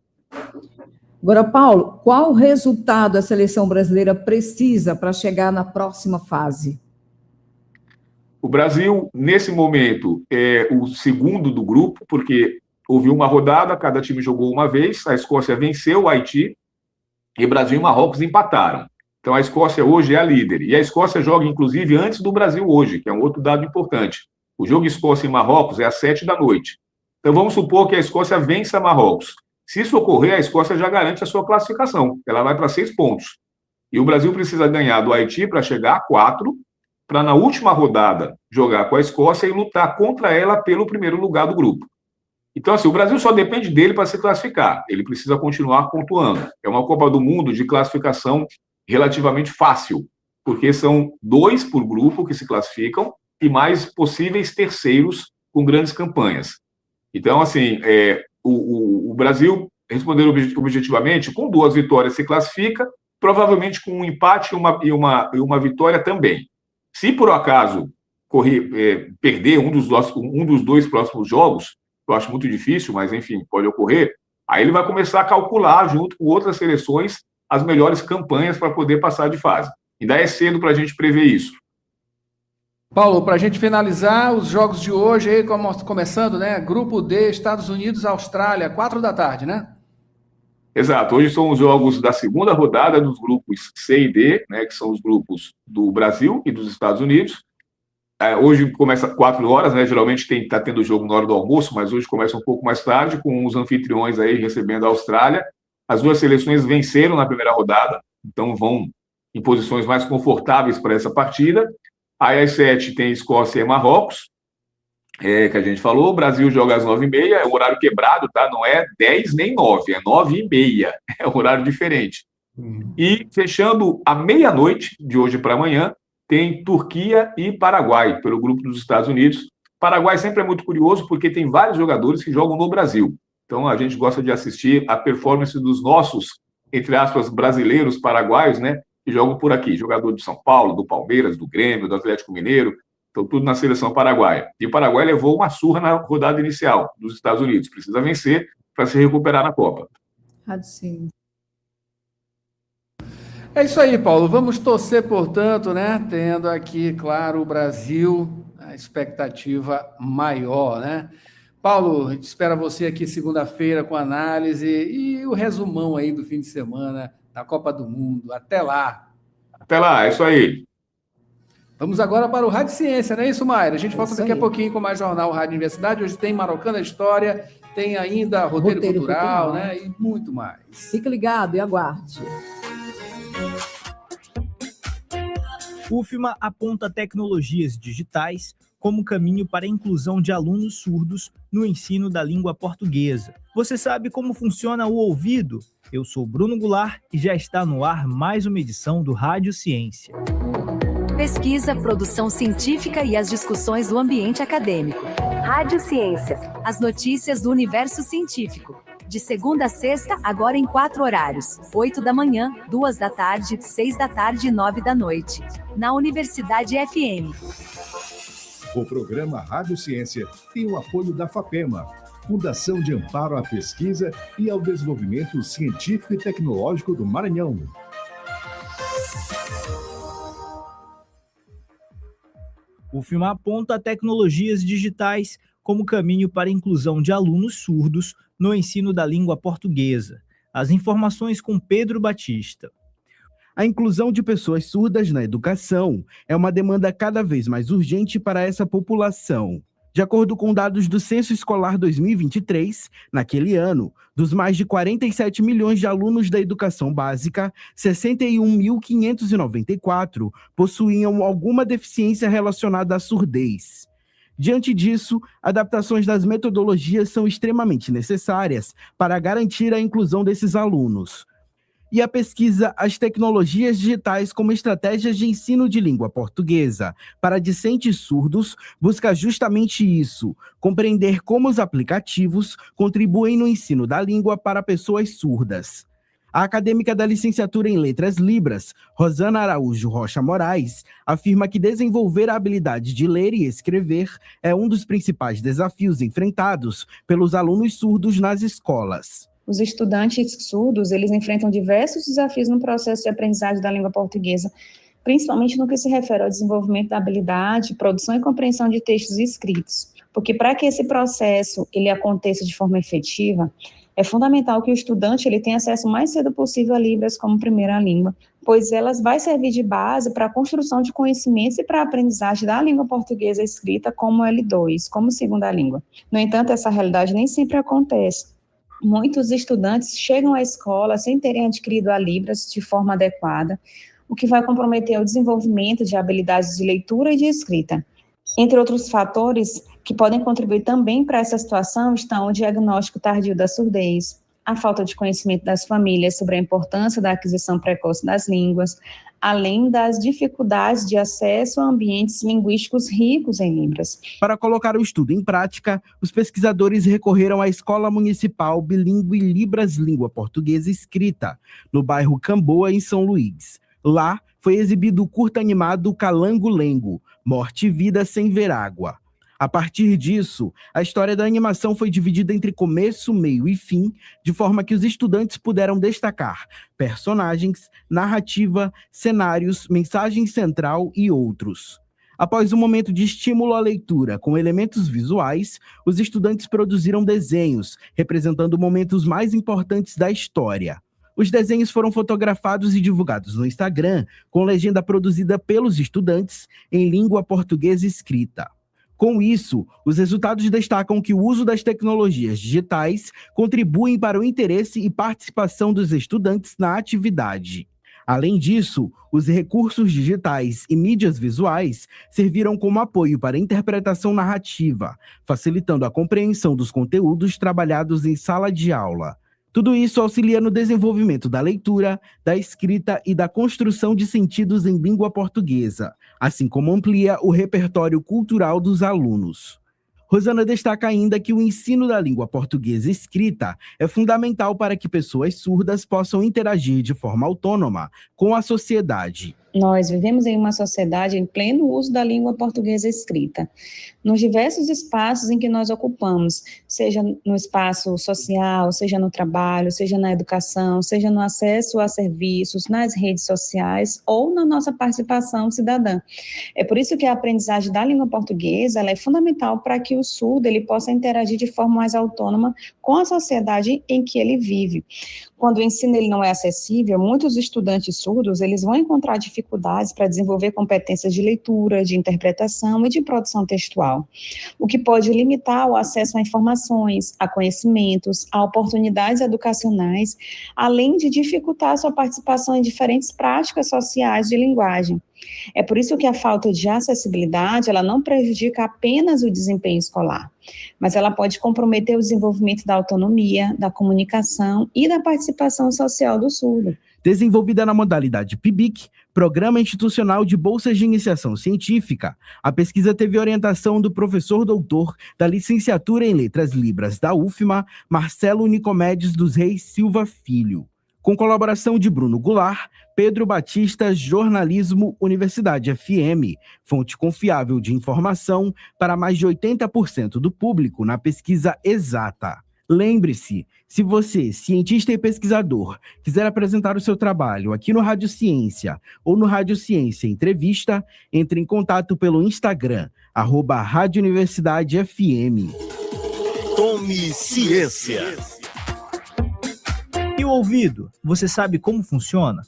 Agora, Paulo, qual resultado a seleção brasileira precisa para chegar na próxima fase? O Brasil, nesse momento, é o segundo do grupo, porque houve uma rodada, cada time jogou uma vez, a Escócia venceu o Haiti e Brasil e Marrocos empataram. Então, a Escócia hoje é a líder. E a Escócia joga, inclusive, antes do Brasil hoje, que é um outro dado importante. O jogo Escócia e Marrocos é às 7h. Então, vamos supor que a Escócia vença Marrocos. Se isso ocorrer, a Escócia já garante a sua classificação. Ela vai para 6 pontos. E o Brasil precisa ganhar do Haiti para chegar a 4, para, na última rodada, jogar com a Escócia e lutar contra ela pelo primeiro lugar do grupo. Então, assim, o Brasil só depende dele para se classificar. Ele precisa continuar pontuando. É uma Copa do Mundo de classificação relativamente fácil, porque são 2 por grupo que se classificam e mais possíveis terceiros com grandes campanhas. Então, assim, o Brasil, respondendo objetivamente, com 2 vitórias se classifica, provavelmente com um empate e uma vitória também. Se, por acaso, perder um dos 2 próximos jogos, eu acho muito difícil, mas, enfim, pode ocorrer, aí ele vai começar a calcular, junto com outras seleções, as melhores campanhas para poder passar de fase. Ainda é cedo para a gente prever isso. Paulo, para a gente finalizar, os jogos de hoje, aí, começando, né? Grupo D, Estados Unidos, Austrália, 4h, né? Exato. Hoje são os jogos da segunda rodada dos grupos C e D, né, que são os grupos do Brasil e dos Estados Unidos. Hoje começa 4h, né? Geralmente está tendo jogo na hora do almoço, mas hoje começa um pouco mais tarde, com os anfitriões aí recebendo a Austrália. As 2 seleções venceram na primeira rodada, então vão em posições mais confortáveis para essa partida. Aí às 7 tem Escócia e Marrocos. que a gente falou, o Brasil joga às 9h30, é o horário quebrado, tá? Não é 10 nem 9, é 9h30, é um horário diferente. E fechando à meia-noite, de hoje para amanhã, tem Turquia e Paraguai, pelo grupo dos Estados Unidos. Paraguai sempre é muito curioso, porque tem vários jogadores que jogam no Brasil. Então, a gente gosta de assistir a performance dos nossos, entre aspas, brasileiros paraguaios, né? Que jogam por aqui. Jogador de São Paulo, do Palmeiras, do Grêmio, do Atlético Mineiro. Então, tudo na seleção paraguaia. E o Paraguai levou uma surra na rodada inicial dos Estados Unidos. Precisa vencer para se recuperar na Copa. Sim. É isso aí, Paulo. Vamos torcer, portanto, né? Tendo aqui, claro, o Brasil, a expectativa maior, né? Paulo, a gente espera você aqui segunda-feira com análise e o resumão aí do fim de semana da Copa do Mundo. Até lá. Até lá, é isso aí. Vamos agora para o Rádio Ciência, não é isso, Mayra? A gente volta daqui a pouquinho com mais Jornal Rádio Universidade. Hoje tem Marocana História, tem ainda Roteiro Cultural, né? E muito mais. Fique ligado e aguarde. UFMA aponta tecnologias digitais como caminho para a inclusão de alunos surdos no ensino da língua portuguesa. Você sabe como funciona o ouvido? Eu sou Bruno Goulart e já está no ar mais uma edição do Rádio Ciência. Pesquisa, produção científica e as discussões do ambiente acadêmico. Rádio Ciência. As notícias do universo científico. De segunda a sexta, agora em 4 horários. 8 da manhã, 2 da tarde, 6 da tarde e 9 da noite. Na Universidade FM. O programa Rádio Ciência tem o apoio da FAPEMA, Fundação de Amparo à Pesquisa e ao Desenvolvimento Científico e Tecnológico do Maranhão. O filme aponta tecnologias digitais como caminho para a inclusão de alunos surdos no ensino da língua portuguesa. As informações com Pedro Batista. A inclusão de pessoas surdas na educação é uma demanda cada vez mais urgente para essa população. De acordo com dados do Censo Escolar 2023, naquele ano, dos mais de 47 milhões de alunos da educação básica, 61.594 possuíam alguma deficiência relacionada à surdez. Diante disso, adaptações das metodologias são extremamente necessárias para garantir a inclusão desses alunos. E a pesquisa As Tecnologias Digitais como Estratégias de Ensino de Língua Portuguesa para Discentes Surdos busca justamente isso, compreender como os aplicativos contribuem no ensino da língua para pessoas surdas. A acadêmica da licenciatura em Letras Libras, Rosana Araújo Rocha Moraes, afirma que desenvolver a habilidade de ler e escrever é um dos principais desafios enfrentados pelos alunos surdos nas escolas. Os estudantes surdos, eles enfrentam diversos desafios no processo de aprendizagem da língua portuguesa, principalmente no que se refere ao desenvolvimento da habilidade, produção e compreensão de textos escritos. Porque para que esse processo ele aconteça de forma efetiva, é fundamental que o estudante ele tenha acesso o mais cedo possível a Libras como primeira língua, pois elas vai servir de base para a construção de conhecimentos e para a aprendizagem da língua portuguesa escrita como L2, como segunda língua. No entanto, essa realidade nem sempre acontece. Muitos estudantes chegam à escola sem terem adquirido a Libras de forma adequada, o que vai comprometer o desenvolvimento de habilidades de leitura e de escrita. Entre outros fatores que podem contribuir também para essa situação estão o diagnóstico tardio da surdez, a falta de conhecimento das famílias sobre a importância da aquisição precoce das línguas, além das dificuldades de acesso a ambientes linguísticos ricos em Libras. Para colocar o estudo em prática, os pesquisadores recorreram à Escola Municipal Bilíngue Libras Língua Portuguesa Escrita, no bairro Camboa, em São Luís. Lá, foi exibido o curta animado Calango Lengo, Morte e Vida Sem Ver Água. A partir disso, a história da animação foi dividida entre começo, meio e fim, de forma que os estudantes puderam destacar personagens, narrativa, cenários, mensagem central e outros. Após um momento de estímulo à leitura com elementos visuais, os estudantes produziram desenhos, representando momentos mais importantes da história. Os desenhos foram fotografados e divulgados no Instagram, com legenda produzida pelos estudantes em língua portuguesa escrita. Com isso, os resultados destacam que o uso das tecnologias digitais contribuem para o interesse e participação dos estudantes na atividade. Além disso, os recursos digitais e mídias visuais serviram como apoio para a interpretação narrativa, facilitando a compreensão dos conteúdos trabalhados em sala de aula. Tudo isso auxilia no desenvolvimento da leitura, da escrita e da construção de sentidos em língua portuguesa, assim como amplia o repertório cultural dos alunos. Rosana destaca ainda que o ensino da língua portuguesa escrita é fundamental para que pessoas surdas possam interagir de forma autônoma com a sociedade. Nós vivemos em uma sociedade em pleno uso da língua portuguesa escrita. Nos diversos espaços em que nós ocupamos, seja no espaço social, seja no trabalho, seja na educação, seja no acesso a serviços, nas redes sociais ou na nossa participação cidadã. É por isso que a aprendizagem da língua portuguesa ela é fundamental para que o surdo ele possa interagir de forma mais autônoma com a sociedade em que ele vive. Quando o ensino ele não é acessível, muitos estudantes surdos eles vão encontrar dificuldades para desenvolver competências de leitura, de interpretação e de produção textual, o que pode limitar o acesso a informações, a conhecimentos, a oportunidades educacionais, além de dificultar a sua participação em diferentes práticas sociais de linguagem. É por isso que a falta de acessibilidade, ela não prejudica apenas o desempenho escolar, mas ela pode comprometer o desenvolvimento da autonomia, da comunicação e da participação social do surdo. Desenvolvida na modalidade PIBIC, Programa Institucional de Bolsas de Iniciação Científica, a pesquisa teve orientação do professor doutor da licenciatura em Letras Libras da UFMA, Marcelo Nicomedes dos Reis Silva Filho. Com colaboração de Bruno Goulart, Pedro Batista, Jornalismo, Universidade FM, fonte confiável de informação para mais de 80% do público na pesquisa exata. Lembre-se, se você, cientista e pesquisador, quiser apresentar o seu trabalho aqui no Rádio Ciência ou no Rádio Ciência Entrevista, entre em contato pelo Instagram, @Rádio Universidade FM. Tome Ciência. E o ouvido, você sabe como funciona?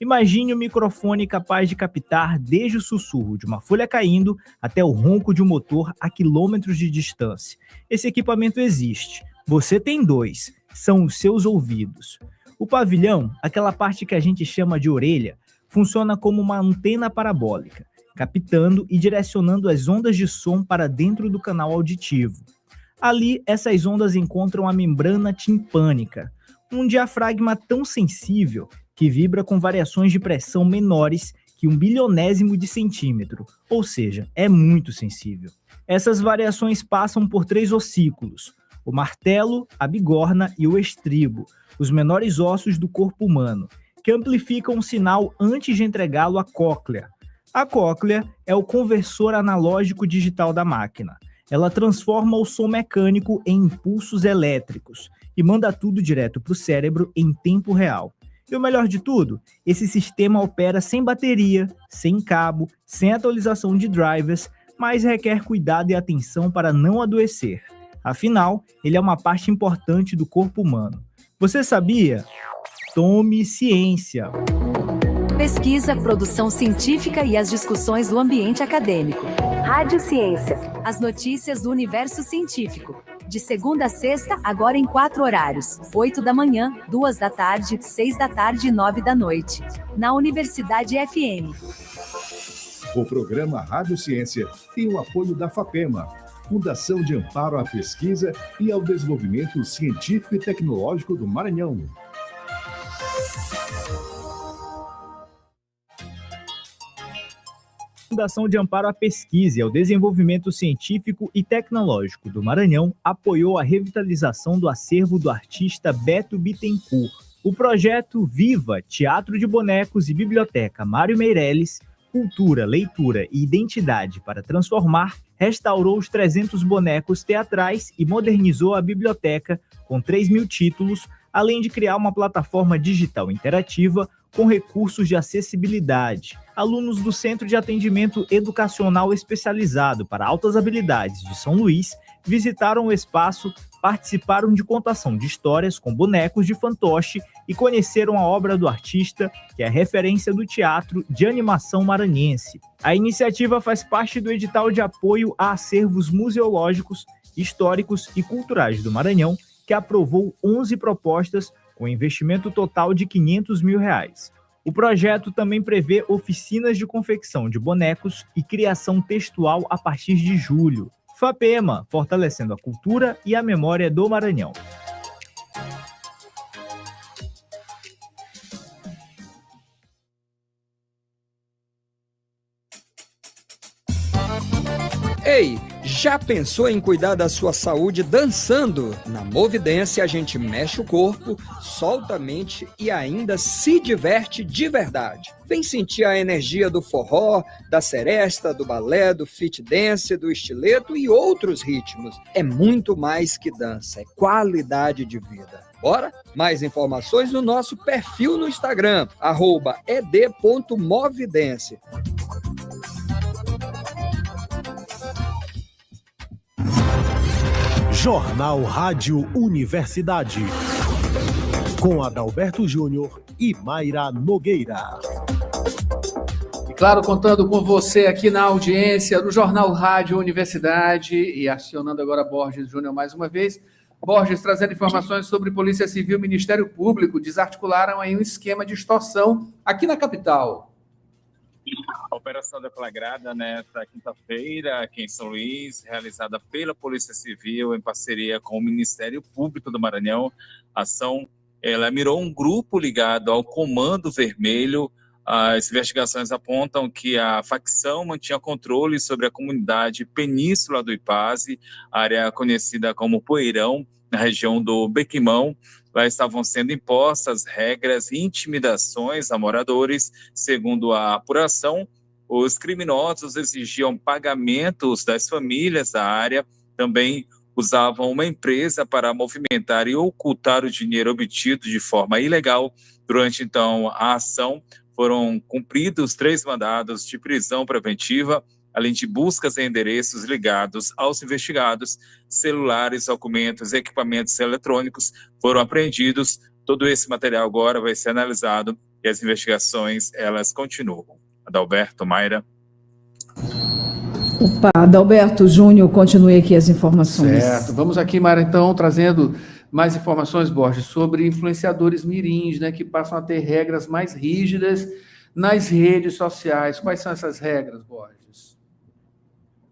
Imagine um microfone capaz de captar desde o sussurro de uma folha caindo até o ronco de um motor a quilômetros de distância. Esse equipamento existe. Você tem dois, são os seus ouvidos. O pavilhão, aquela parte que a gente chama de orelha, funciona como uma antena parabólica, captando e direcionando as ondas de som para dentro do canal auditivo. Ali, essas ondas encontram a membrana timpânica, um diafragma tão sensível que vibra com variações de pressão menores que 1 bilionésimo de centímetro, ou seja, é muito sensível. Essas variações passam por 3 ossículos, o martelo, a bigorna e o estribo, os menores ossos do corpo humano, que amplificam o sinal antes de entregá-lo à cóclea. A cóclea é o conversor analógico digital da máquina. Ela transforma o som mecânico em impulsos elétricos e manda tudo direto para o cérebro em tempo real. E o melhor de tudo, esse sistema opera sem bateria, sem cabo, sem atualização de drivers, mas requer cuidado e atenção para não adoecer. Afinal, ele é uma parte importante do corpo humano. Você sabia? Tome ciência! Pesquisa, produção científica e as discussões do ambiente acadêmico. Rádio Ciência. As notícias do universo científico. De segunda a sexta, agora em 4 horários. 8 da manhã, 2 da tarde, 6 da tarde e 9 da noite. Na Universidade FM. O programa Rádio Ciência tem o apoio da FAPEMA, Fundação de Amparo à Pesquisa e ao Desenvolvimento Científico e Tecnológico do Maranhão. Fundação de Amparo à Pesquisa e ao Desenvolvimento Científico e Tecnológico do Maranhão apoiou a revitalização do acervo do artista Beto Bittencourt. O projeto Viva, Teatro de Bonecos e Biblioteca Mário Meirelles, Cultura, Leitura e Identidade para Transformar, restaurou os 300 bonecos teatrais e modernizou a biblioteca com 3.000 títulos, além de criar uma plataforma digital interativa com recursos de acessibilidade. Alunos do Centro de Atendimento Educacional Especializado para Altas Habilidades de São Luís visitaram o espaço, participaram de contação de histórias com bonecos de fantoche e conheceram a obra do artista, que é referência do teatro de animação maranhense. A iniciativa faz parte do edital de apoio a acervos museológicos, históricos e culturais do Maranhão, que aprovou 11 propostas com investimento total de R$ 500 mil. O projeto também prevê oficinas de confecção de bonecos e criação textual a partir de julho. FAPEMA, fortalecendo a cultura e a memória do Maranhão. Ei, já pensou em cuidar da sua saúde dançando? Na Movidência a gente mexe o corpo, solta a mente e ainda se diverte de verdade. Vem sentir a energia do forró, da seresta, do balé, do fit dance, do estileto e outros ritmos. É muito mais que dança, é qualidade de vida. Bora? Mais informações no nosso perfil no Instagram, @ed.movidence. Jornal Rádio Universidade, com Adalberto Júnior e Mayra Nogueira. E claro, contando com você aqui na audiência do Jornal Rádio Universidade e acionando agora Borges Júnior mais uma vez. Borges, trazendo informações sobre Polícia Civil e Ministério Público, desarticularam aí um esquema de extorsão aqui na capital. A operação deflagrada nesta quinta-feira aqui em São Luís, realizada pela Polícia Civil em parceria com o Ministério Público do Maranhão. A ação ela mirou um grupo ligado ao Comando Vermelho. As investigações apontam que a facção mantinha controle sobre a comunidade Península do Ipaze, área conhecida como Poeirão, na região do Bequimão. Lá estavam sendo impostas regras e intimidações a moradores. Segundo a apuração, os criminosos exigiam pagamentos das famílias da área, também usavam uma empresa para movimentar e ocultar o dinheiro obtido de forma ilegal. Durante, então, a ação, foram cumpridos 3 mandados de prisão preventiva, além de buscas em endereços ligados aos investigados. Celulares, documentos e equipamentos eletrônicos foram apreendidos. Todo esse material agora vai ser analisado e as investigações, elas continuam. Adalberto, Mayra. Opa, Adalberto Júnior, continue aqui as informações. Certo, vamos aqui, Mayra, então, trazendo mais informações, Borges, sobre influenciadores mirins, né, que passam a ter regras mais rígidas nas redes sociais. Quais são essas regras, Borges?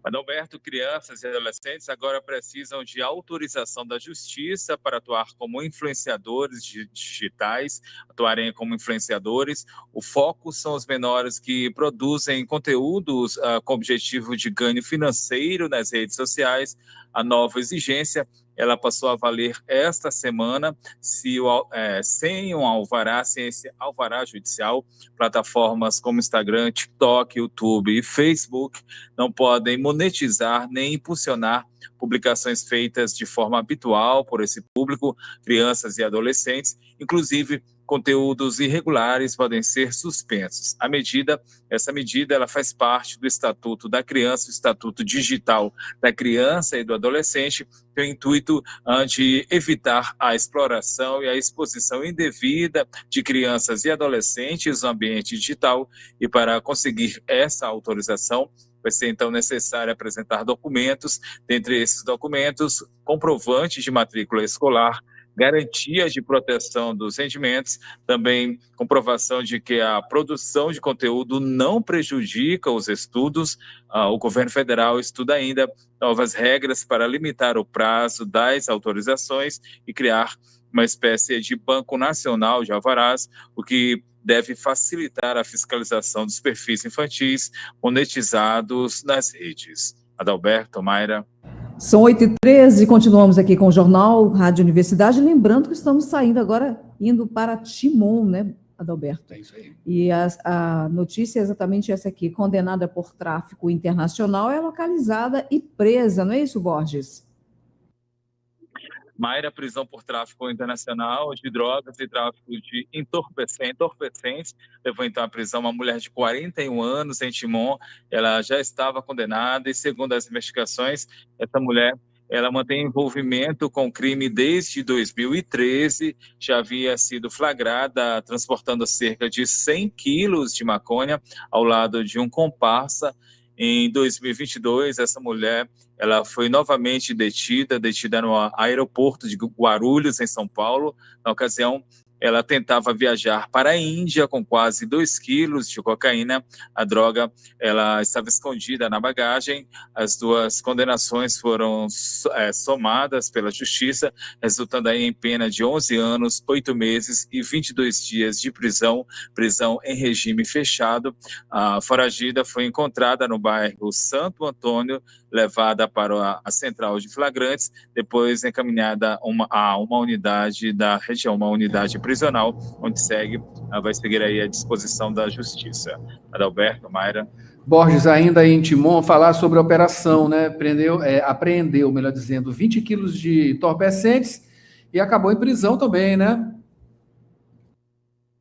Adalberto, crianças e adolescentes agora precisam de autorização da Justiça para atuar como influenciadores digitais, atuarem como influenciadores. O foco são os menores que produzem conteúdos com objetivo de ganho financeiro nas redes sociais. A nova exigência, ela passou a valer esta semana, sem um alvará, sem esse alvará judicial. Plataformas como Instagram, TikTok, YouTube e Facebook não podem monetizar nem impulsionar publicações feitas de forma habitual por esse público, crianças e adolescentes. Inclusive, conteúdos irregulares podem ser suspensos. Essa medida ela faz parte do Estatuto da Criança, o Estatuto Digital da Criança e do Adolescente, tem o intuito de evitar a exploração e a exposição indevida de crianças e adolescentes no ambiente digital. E para conseguir essa autorização, vai ser então necessário apresentar documentos, dentre esses documentos, comprovante de matrícula escolar, garantia de proteção dos rendimentos, também comprovação de que a produção de conteúdo não prejudica os estudos. O governo federal estuda ainda novas regras para limitar o prazo das autorizações e criar uma espécie de banco nacional de alvarás, o que deve facilitar a fiscalização dos perfis infantis monetizados nas redes. Adalberto, Mayra. São 8h13 e continuamos aqui com o Jornal Rádio Universidade. Lembrando que estamos saindo agora, indo para Timon, né, Adalberto? É isso aí. E a notícia é exatamente essa aqui. Condenada por tráfico internacional, é localizada e presa, não é isso, Borges? Mayra, prisão por tráfico internacional de drogas e tráfico de entorpecentes. Levou então à prisão uma mulher de 41 anos em Timon. Ela já estava condenada e, segundo as investigações, essa mulher ela mantém envolvimento com o crime desde 2013, já havia sido flagrada transportando cerca de 100 quilos de maconha ao lado de um comparsa. Em 2022, essa mulher ela foi novamente detida no aeroporto de Guarulhos, em São Paulo. Na ocasião, ela tentava viajar para a Índia com quase 2 quilos de cocaína. A droga ela estava escondida na bagagem. As 2 condenações foram somadas pela Justiça, resultando aí em pena de 11 anos, 8 meses e 22 dias de prisão em regime fechado. A foragida foi encontrada no bairro Santo Antônio, levada para a central de flagrantes, depois encaminhada a uma unidade da região, uma unidade prisional, onde vai seguir aí à disposição da Justiça. Adalberto, Mayra. Borges, ainda em Timon, falar sobre a operação, né? Apreendeu, melhor dizendo, 20 quilos de entorpecentes e acabou em prisão também, né?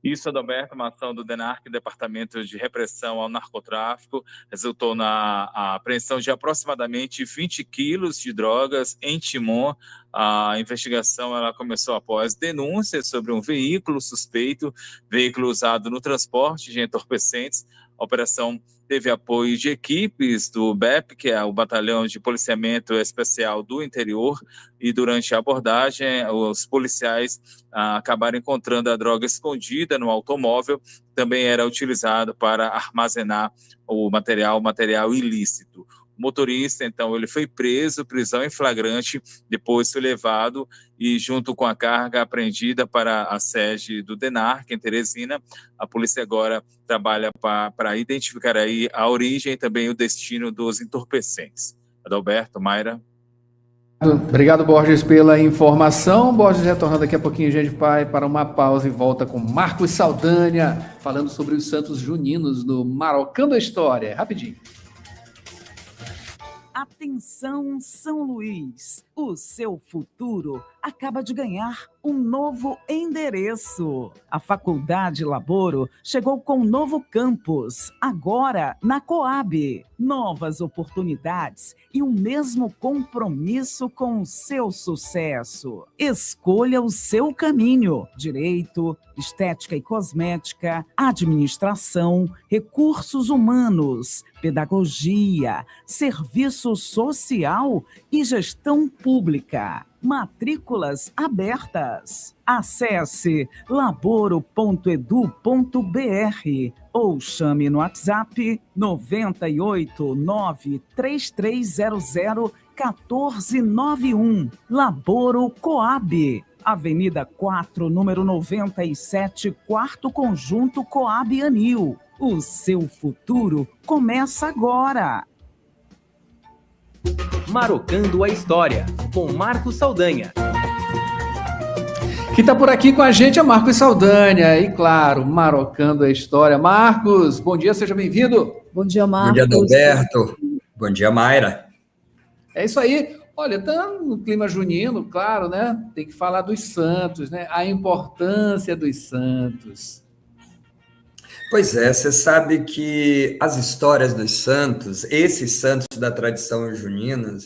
Isso, Adalberto, uma ação do DENARC, Departamento de Repressão ao Narcotráfico, resultou na apreensão de aproximadamente 20 quilos de drogas em Timon. A investigação ela começou após denúncias sobre um veículo suspeito, veículo usado no transporte de entorpecentes. A operação teve apoio de equipes do BEP, que é o Batalhão de Policiamento Especial do Interior, e durante a abordagem, os policiais acabaram encontrando a droga escondida no automóvel, também era utilizado para armazenar o material ilícito. O motorista, então, ele foi preso, prisão em flagrante, depois foi levado e, junto com a carga apreendida para a sede do DENARC, em Teresina, a polícia agora trabalha para identificar aí a origem e também o destino dos entorpecentes. Adalberto, Mayra. Obrigado, Borges, pela informação. Borges retorna daqui a pouquinho, gente, para uma pausa e volta com Marcos Saldanha, falando sobre os santos juninos no Marocando a História. Rapidinho. Atenção, São Luís! O seu futuro acaba de ganhar um novo endereço. A Faculdade Laboro chegou com um novo campus, agora na Coab. Novas oportunidades e o mesmo compromisso com o seu sucesso. Escolha o seu caminho: direito, estética e cosmética, administração, recursos humanos, pedagogia, serviço social e gestão pública. Matrículas abertas. Acesse laboro.edu.br ou chame no WhatsApp 989-3300-1491. Laboro Coab. Avenida 4, número 97, 4º Conjunto Coab Anil. O seu futuro começa agora. Marocando a História, com Marcos Saldanha. Quem está por aqui com a gente é Marcos Saldanha, e claro, Marocando a História. Marcos, bom dia, seja bem-vindo. Bom dia, Marcos. Bom dia, Adalberto. Bom dia, Mayra. É isso aí. Olha, tá no clima junino, claro, né? Tem que falar dos santos, né? A importância dos santos. Pois é, você sabe que as histórias dos santos, esses santos da tradição junina,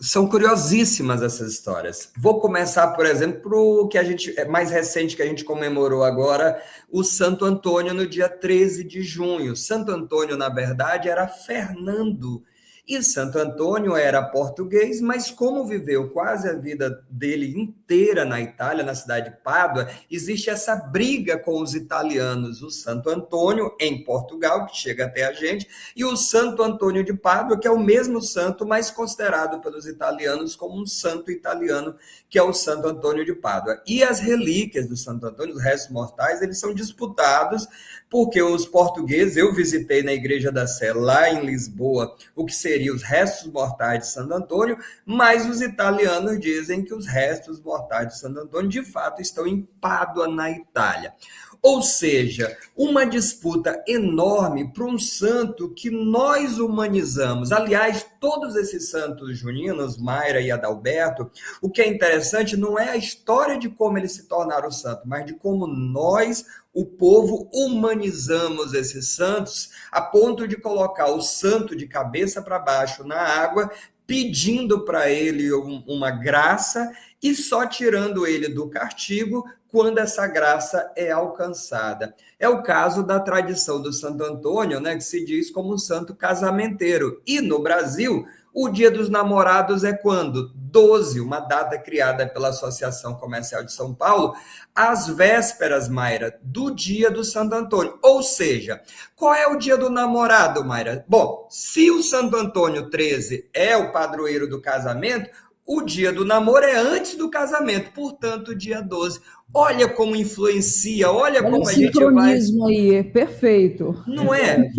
são curiosíssimas essas histórias. Vou começar, por exemplo, pro que mais recente que a gente comemorou agora, o Santo Antônio no dia 13 de junho. Santo Antônio, na verdade, era Fernando. E Santo Antônio era português, mas como viveu quase a vida dele inteira na Itália, na cidade de Pádua, existe essa briga com os italianos. O Santo Antônio, em Portugal, que chega até a gente, e o Santo Antônio de Pádua, que é o mesmo santo, mas considerado pelos italianos como um santo italiano, que é o Santo Antônio de Pádua. E as relíquias do Santo Antônio, os restos mortais, eles são disputados porque os portugueses, eu visitei na Igreja da Sé, lá em Lisboa, o que seria os restos mortais de Santo Antônio, mas os italianos dizem que os restos mortais de Santo Antônio, de fato, estão em Pádua, na Itália. Ou seja, uma disputa enorme para um santo que nós humanizamos. Aliás, todos esses santos juninos, Mayra e Adalberto, o que é interessante não é a história de como eles se tornaram santos, mas de como nós, o povo, humanizamos esses santos a ponto de colocar o santo de cabeça para baixo na água, pedindo para ele uma graça e só tirando ele do castigo quando essa graça é alcançada. É o caso da tradição do Santo Antônio, né, que se diz como um santo casamenteiro. E no Brasil, o Dia dos Namorados é quando? 12, uma data criada pela Associação Comercial de São Paulo, às vésperas, Mayra, do dia do Santo Antônio. Ou seja, qual é o dia do namorado, Mayra? Bom, se o Santo Antônio 13 é o padroeiro do casamento, o dia do namoro é antes do casamento, portanto, dia 12. Olha como influencia, olha como a gente vai... sincronismo aí, perfeito. Não é?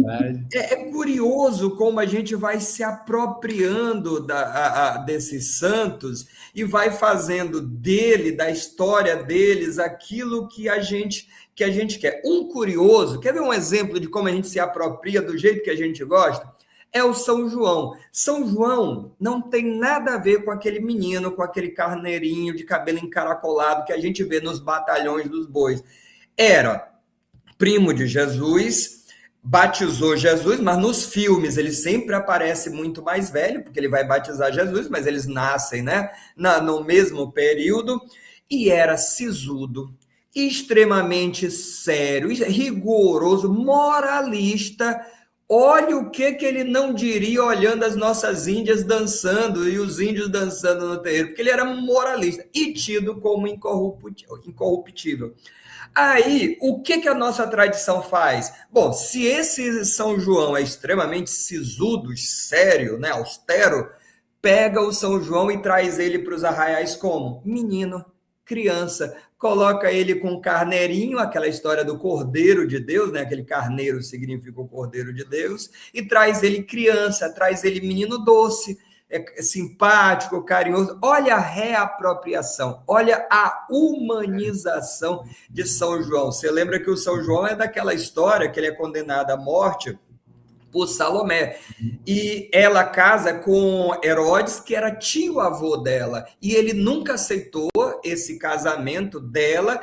É curioso como a gente vai se apropriando desses santos e vai fazendo da história deles, aquilo que a gente quer. Um curioso, quer ver um exemplo de como a gente se apropria do jeito que a gente gosta? É o São João. São João não tem nada a ver com aquele menino, com aquele carneirinho de cabelo encaracolado que a gente vê nos batalhões dos bois. Era primo de Jesus, batizou Jesus, mas nos filmes ele sempre aparece muito mais velho, porque ele vai batizar Jesus, mas eles nascem, né, no mesmo período, e era sisudo, extremamente sério, rigoroso, moralista. Olha o que ele não diria olhando as nossas índias dançando e os índios dançando no terreiro, porque ele era moralista e tido como incorruptível. Aí, o que a nossa tradição faz? Bom, se esse São João é extremamente sisudo, sério, né, austero, pega o São João e traz ele para os arraiais como? Menino, criança, coloca ele com um carneirinho, aquela história do Cordeiro de Deus, né? Aquele carneiro significa o Cordeiro de Deus, e traz ele criança, traz ele menino doce, simpático, carinhoso. Olha a reapropriação, olha a humanização de São João. Você lembra que o São João é daquela história que ele é condenado à morte por Salomé, e ela casa com Herodes, que era tio-avô dela, e ele nunca aceitou esse casamento dela,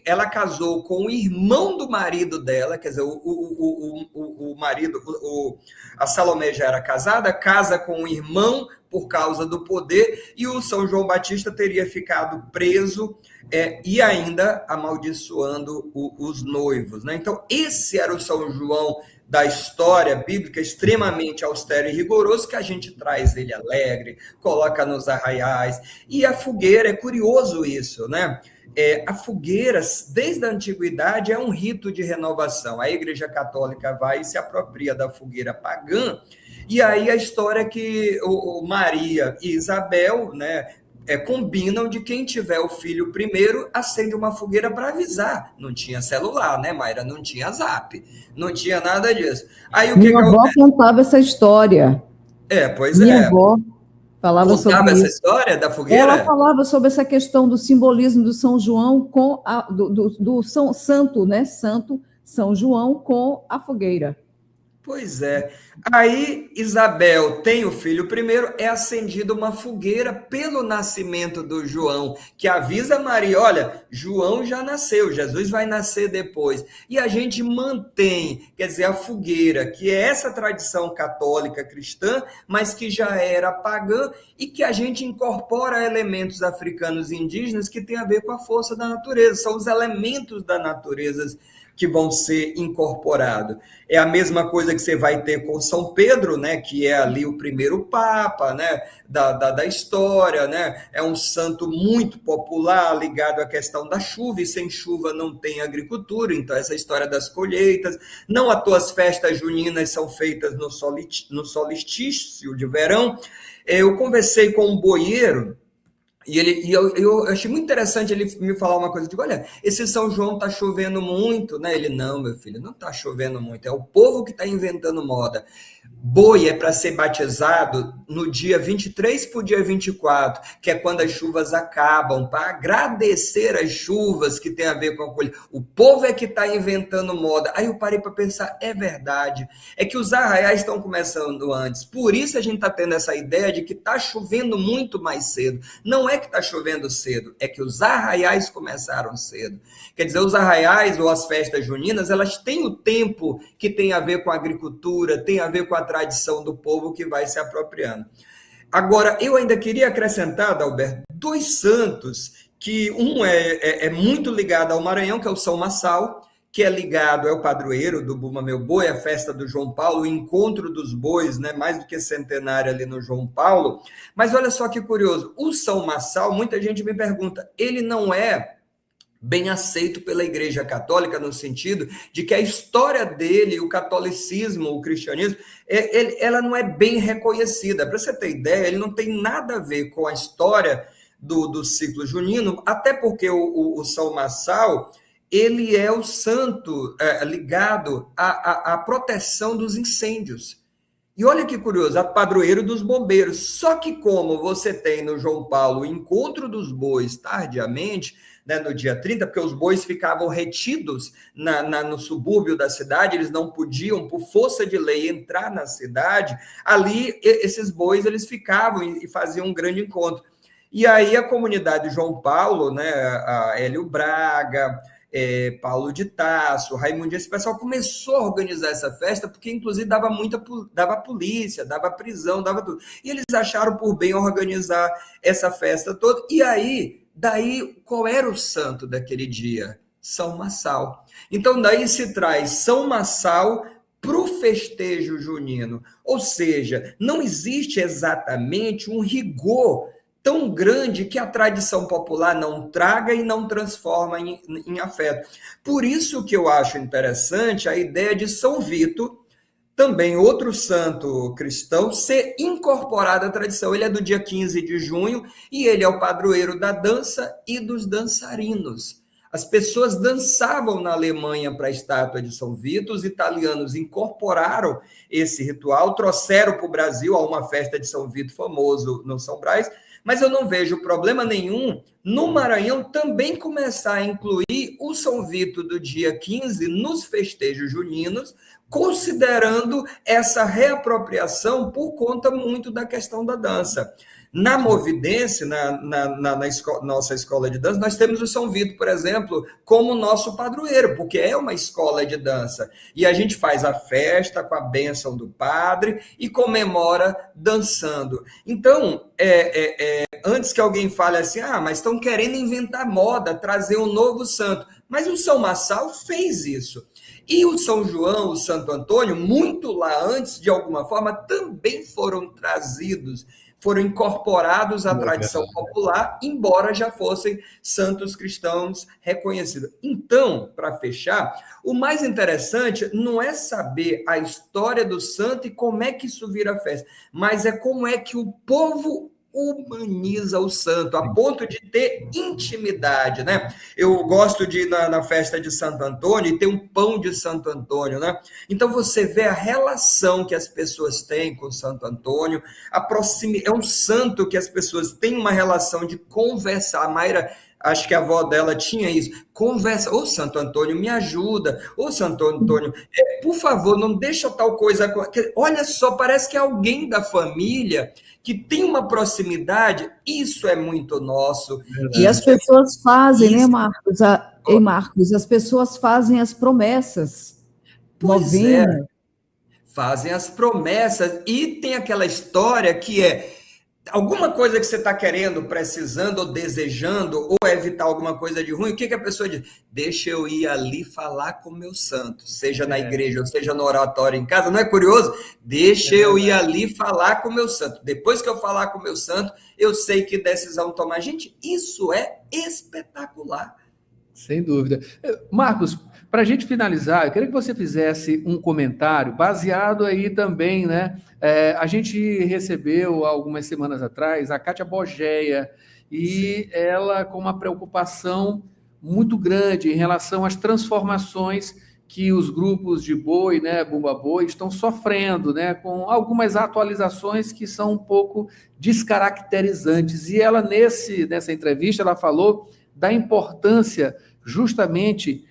ela casou com o irmão do marido dela, quer dizer, o marido, a Salomé já era casada, casa com o irmão por causa do poder, e o São João Batista teria ficado preso e ainda amaldiçoando os noivos, né? Então, esse era o São João da história bíblica, extremamente austero e rigoroso, que a gente traz ele alegre, coloca nos arraiais. E a fogueira, é curioso isso, né? A fogueira, desde a antiguidade, é um rito de renovação. A Igreja Católica vai e se apropria da fogueira pagã, e aí a história é que Maria e Isabel, né, combinam de quem tiver o filho primeiro, acende uma fogueira para avisar. Não tinha celular, né, Mayra? Não tinha zap, não tinha nada disso. Aí, Minha avó contava essa história. Pois Minha avó falava sobre essa isso. história da fogueira? Ela falava sobre essa questão do simbolismo do São João com do São Santo, né? Santo São João com a fogueira. Pois é. Aí Isabel tem o filho primeiro, é acendida uma fogueira pelo nascimento do João, que avisa Maria, olha, João já nasceu, Jesus vai nascer depois. E a gente mantém, quer dizer, a fogueira, que é essa tradição católica cristã, mas que já era pagã e que a gente incorpora elementos africanos e indígenas que tem a ver com a força da natureza, são os elementos da natureza que vão ser incorporados. É a mesma coisa que você vai ter com São Pedro, né, que é ali o primeiro papa, né, da história, né, é um santo muito popular, ligado à questão da chuva, e sem chuva não tem agricultura, então essa história das colheitas, não à toa as festas juninas são feitas no solstício de verão. Eu conversei com um boieiro, e eu achei muito interessante ele me falar uma coisa. Eu digo, olha, esse São João está chovendo muito, né? Ele, não, meu filho, não está chovendo muito. É o povo que está inventando moda. Boi é para ser batizado no dia 23 para o dia 24, que é quando as chuvas acabam, para agradecer as chuvas que tem a ver com a colheita. O povo é que está inventando moda. Aí eu parei para pensar, é verdade. É que os arraiais estão começando antes. Por isso a gente está tendo essa ideia de que está chovendo muito mais cedo. Não é que está chovendo cedo, é que os arraiais começaram cedo. Quer dizer, os arraiais ou as festas juninas, elas têm o tempo que tem a ver com a agricultura, tem a ver com a tradição do povo que vai se apropriando. Agora, eu ainda queria acrescentar, Adalberto, dois santos, que um é muito ligado ao Maranhão, que é o São Massal, que é ligado, é o padroeiro do Bumba Meu Boi, a festa do João Paulo, o encontro dos bois, né, mais do que centenário ali no João Paulo. Mas olha só que curioso, o São Massal, muita gente me pergunta, ele não é bem aceito pela Igreja Católica, no sentido de que a história dele, o catolicismo, o cristianismo, ela não é bem reconhecida. Para você ter ideia, ele não tem nada a ver com a história do ciclo junino, até porque o São Massal, ele é o santo ligado à proteção dos incêndios. E olha que curioso, a padroeiro dos bombeiros. Só que como você tem no João Paulo o encontro dos bois tardiamente, né, no dia 30, porque os bois ficavam retidos no subúrbio da cidade, eles não podiam, por força de lei, entrar na cidade, ali esses bois eles ficavam e faziam um grande encontro. E aí a comunidade João Paulo, né, a Hélio Braga, Paulo de Tasso, Raimundo, esse pessoal começou a organizar essa festa, porque inclusive dava polícia, dava prisão, dava tudo. E eles acharam por bem organizar essa festa toda. E aí, daí, qual era o santo daquele dia? São Massal. Então, daí se traz São Massal para o festejo junino. Ou seja, não existe exatamente um rigor tão grande que a tradição popular não traga e não transforma em afeto. Por isso que eu acho interessante a ideia de São Vito, também outro santo cristão, ser incorporado à tradição. Ele é do dia 15 de junho e ele é o padroeiro da dança e dos dançarinos. As pessoas dançavam na Alemanha para a estátua de São Vito, os italianos incorporaram esse ritual, trouxeram para o Brasil a uma festa de São Vito famoso no São Brás, mas eu não vejo problema nenhum no Maranhão também começar a incluir o São Vito do dia 15 nos festejos juninos, considerando essa reapropriação por conta muito da questão da dança. Na Movidense, nossa escola de dança, nós temos o São Vito, por exemplo, como nosso padroeiro, porque é uma escola de dança. E a gente faz a festa com a bênção do padre e comemora dançando. Então, antes que alguém fale assim, mas estão querendo inventar moda, trazer um novo santo. Mas o São Massal fez isso. E o São João, o Santo Antônio, muito lá antes, de alguma forma, também foram trazidos, foram incorporados à tradição popular, embora já fossem santos cristãos reconhecidos. Então, para fechar, o mais interessante não é saber a história do santo e como é que isso vira festa, mas é como é que o povo humaniza o santo, a ponto de ter intimidade, né? Eu gosto de ir na festa de Santo Antônio e ter um pão de Santo Antônio, né? Então você vê a relação que as pessoas têm com Santo Antônio, é um santo que as pessoas têm uma relação de conversar. A Mayra, acho que a avó dela tinha isso, conversa, ô Santo Antônio, me ajuda, ô Santo Antônio, por favor, não deixa tal coisa, olha só, parece que é alguém da família que tem uma proximidade, isso é muito nosso. E as pessoas fazem, né, Marcos? Marcos, as pessoas fazem as promessas. Novena. Fazem as promessas, e tem aquela história que alguma coisa que você está querendo, precisando ou desejando, ou evitar alguma coisa de ruim, o que a pessoa diz? Deixa eu ir ali falar com o meu santo, seja na igreja ou seja no oratório em casa, não é curioso? Deixa eu ir ali falar com o meu santo. Depois que eu falar com o meu santo, eu sei que decisão tomar. Gente, isso é espetacular. Sem dúvida. Marcos, para a gente finalizar, eu queria que você fizesse um comentário baseado aí também, né? A gente recebeu, algumas semanas atrás, a Kátia Bogeia, e ela com uma preocupação muito grande em relação às transformações que os grupos de boi, né, Bumba Boi, estão sofrendo, né, com algumas atualizações que são um pouco descaracterizantes. E ela, nessa entrevista, ela falou da importância justamente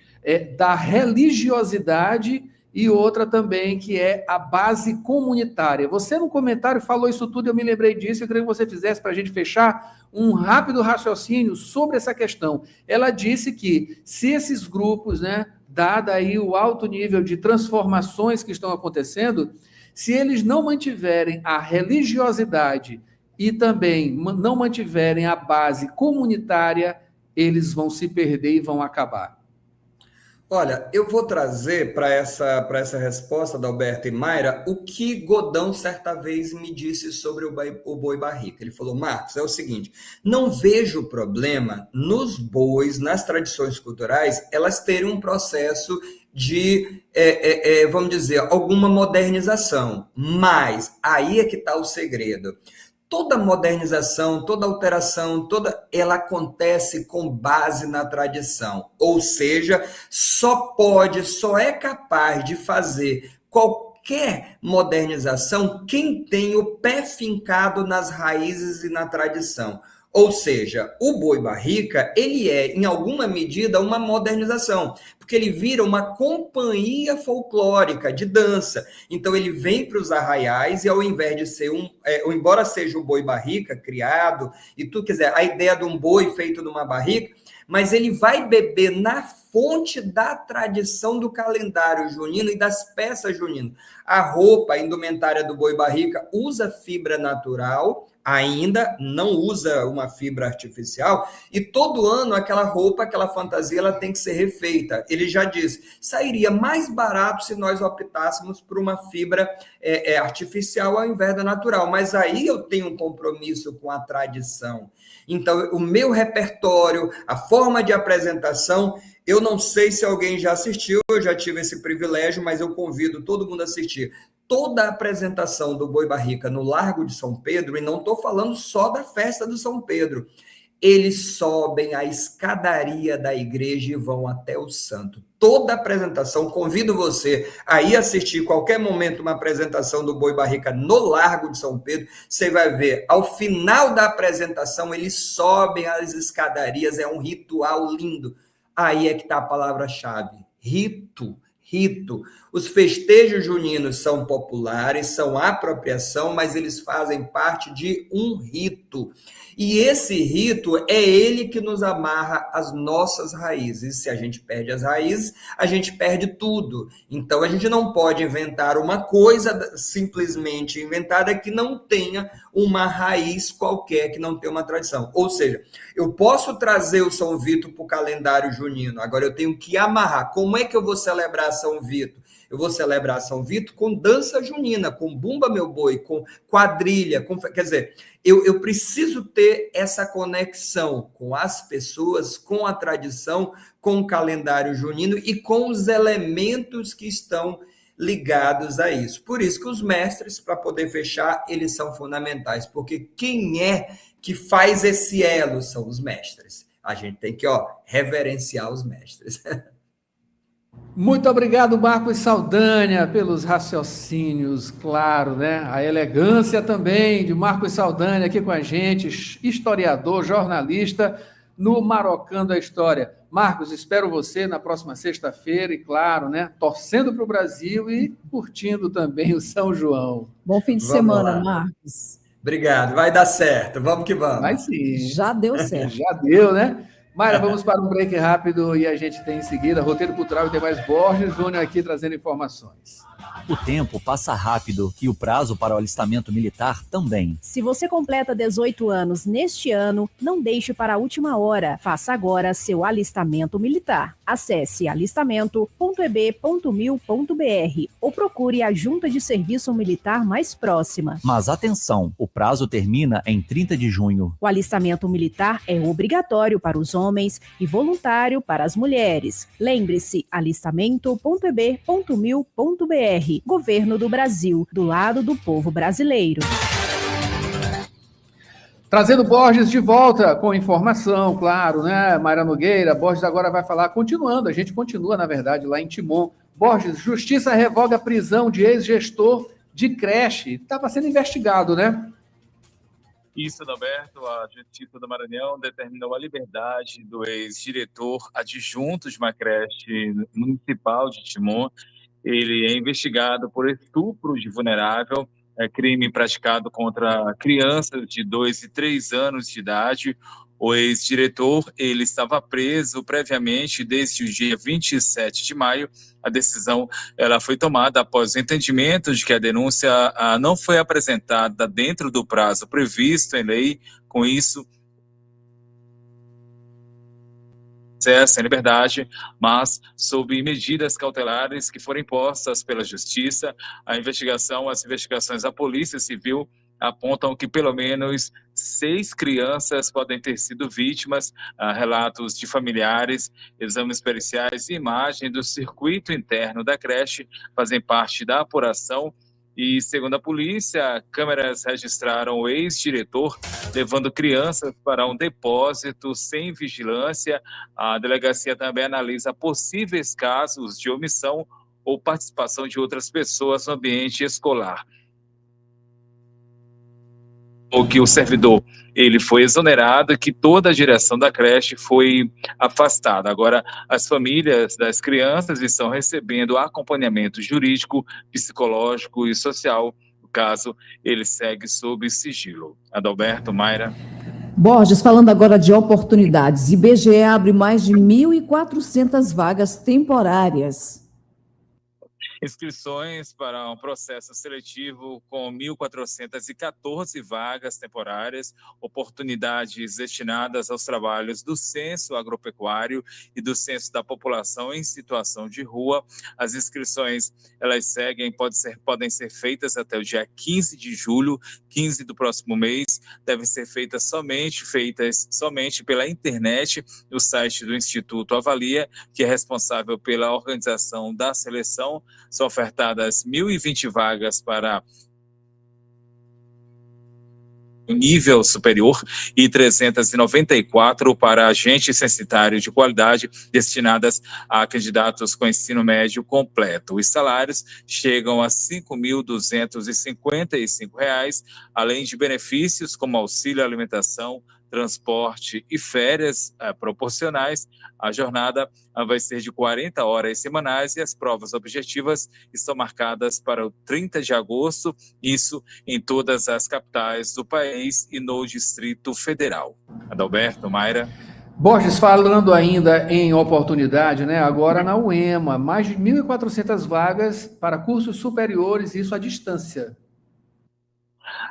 da religiosidade e outra também que é a base comunitária. Você no comentário falou isso tudo, eu me lembrei disso, eu queria que você fizesse para a gente fechar um rápido raciocínio sobre essa questão. Ela disse que se esses grupos, né, dado aí o alto nível de transformações que estão acontecendo, se eles não mantiverem a religiosidade e também não mantiverem a base comunitária, eles vão se perder e vão acabar. Olha, eu vou trazer para essa resposta da Alberto e Mayra o que Godão certa vez me disse sobre o boi barrica. Ele falou: Marcos, é o seguinte, não vejo problema nos bois, nas tradições culturais, elas terem um processo de, vamos dizer, alguma modernização, mas aí é que está o segredo. Toda modernização, toda alteração, ela acontece com base na tradição. Ou seja, só é capaz de fazer qualquer modernização quem tem o pé fincado nas raízes e na tradição. Ou seja, o boi barrica, ele é, em alguma medida, uma modernização, porque ele vira uma companhia folclórica de dança. Então, ele vem para os arraiais e, ao invés de ser embora seja o boi barrica criado, e tu quiser, a ideia de um boi feito numa barrica, mas ele vai beber na fonte da tradição do calendário junino e das peças juninas. A roupa, a indumentária do boi barrica usa fibra natural, ainda não usa uma fibra artificial, e todo ano aquela roupa, aquela fantasia, ela tem que ser refeita. Ele já disse, sairia mais barato se nós optássemos por uma fibra artificial ao invés da natural, mas aí eu tenho um compromisso com a tradição. Então, o meu repertório, a forma de apresentação, eu não sei se alguém já assistiu, eu já tive esse privilégio, mas eu convido todo mundo a assistir. Toda a apresentação do boi barrica no Largo de São Pedro, e não estou falando só da festa do São Pedro, eles sobem a escadaria da igreja e vão até o santo. Toda a apresentação, convido você a ir assistir qualquer momento uma apresentação do boi barrica no Largo de São Pedro, você vai ver, ao final da apresentação, eles sobem as escadarias, é um ritual lindo. Aí é que está a palavra-chave, rito. Os festejos juninos são populares, são apropriação, mas eles fazem parte de um rito. E esse rito é ele que nos amarra às nossas raízes. Se a gente perde as raízes, a gente perde tudo. Então, a gente não pode inventar uma coisa simplesmente inventada que não tenha uma raiz qualquer, que não tenha uma tradição. Ou seja, eu posso trazer o São Vito para o calendário junino, agora eu tenho que amarrar. Como é que eu vou celebrar São Vito? Eu vou celebrar São Vito com dança junina, com bumba meu boi, com quadrilha, quer dizer, eu preciso ter essa conexão com as pessoas, com a tradição, com o calendário junino e com os elementos que estão ligados a isso. Por isso que os mestres, para poder fechar, eles são fundamentais, porque quem é que faz esse elo são os mestres. A gente tem que reverenciar os mestres. Muito obrigado, Marcos Saldanha, pelos raciocínios, claro, né? A elegância também de Marcos Saldanha aqui com a gente, historiador, jornalista, no Marocando a História. Marcos, espero você na próxima sexta-feira e, claro, né? Torcendo para o Brasil e curtindo também o São João. Bom fim de semana, Marcos. Obrigado, vai dar certo, vamos que vamos. Vai sim. Já deu certo. Já deu, né? Mayra, vamos para um break rápido e a gente tem em seguida Roteiro Cultural e tem mais Borges Júnior aqui trazendo informações. O tempo passa rápido e o prazo para o alistamento militar também. Se você completa 18 anos neste ano, não deixe para a última hora. Faça agora seu alistamento militar. Acesse alistamento.eb.mil.br ou procure a Junta de Serviço Militar mais próxima. Mas atenção, o prazo termina em 30 de junho. O alistamento militar é obrigatório para os homens e voluntário para as mulheres. Lembre-se, alistamento.eb.mil.br. Governo do Brasil, do lado do povo brasileiro. Trazendo Borges de volta com informação, claro, né? Mayra Nogueira, Borges agora vai falar, continuando, a gente continua, na verdade, lá em Timon. Borges, Justiça revoga a prisão de ex-gestor de creche. Estava sendo investigado, né? Isso, Adalberto, a Justiça do Maranhão determinou a liberdade do ex-diretor adjunto de uma creche municipal de Timon. Ele é investigado por estupro de vulnerável, crime praticado contra crianças de 2 e 3 anos de idade. O ex-diretor, ele estava preso previamente desde o dia 27 de maio. A decisão ela foi tomada após o entendimento de que a denúncia não foi apresentada dentro do prazo previsto em lei. Com isso, acesso em liberdade, mas sob medidas cautelares que foram impostas pela Justiça. As investigações da Polícia Civil apontam que pelo menos 6 crianças podem ter sido vítimas. Relatos de familiares, exames periciais e imagem do circuito interno da creche fazem parte da apuração. E, segundo a polícia, câmeras registraram o ex-diretor levando crianças para um depósito sem vigilância. A delegacia também analisa possíveis casos de omissão ou participação de outras pessoas no ambiente escolar. O que o servidor ele foi exonerado e que toda a direção da creche foi afastada. Agora, as famílias das crianças estão recebendo acompanhamento jurídico, psicológico e social. No caso, ele segue sob sigilo. Adalberto, Mayra. Borges, falando agora de oportunidades, IBGE abre mais de 1.400 vagas temporárias. Inscrições para um processo seletivo com 1.414 vagas temporárias, oportunidades destinadas aos trabalhos do Censo Agropecuário e do Censo da População em Situação de Rua. As inscrições, elas seguem, podem ser feitas até o dia 15 de julho, 15 do próximo mês, devem ser feitas somente pela internet, no site do Instituto Avalia, que é responsável pela organização da seleção. São ofertadas 1.020 vagas para o nível superior e 394 para agente censitário de qualidade, destinadas a candidatos com ensino médio completo. Os salários chegam a R$ 5.255, além de benefícios como auxílio alimentação, transporte e férias proporcionais. A jornada vai ser de 40 horas semanais e as provas objetivas estão marcadas para o 30 de agosto, isso em todas as capitais do país e no Distrito Federal. Adalberto, Mayra. Borges, falando ainda em oportunidade, né? Agora na UEMA, mais de 1.400 vagas para cursos superiores, isso à distância.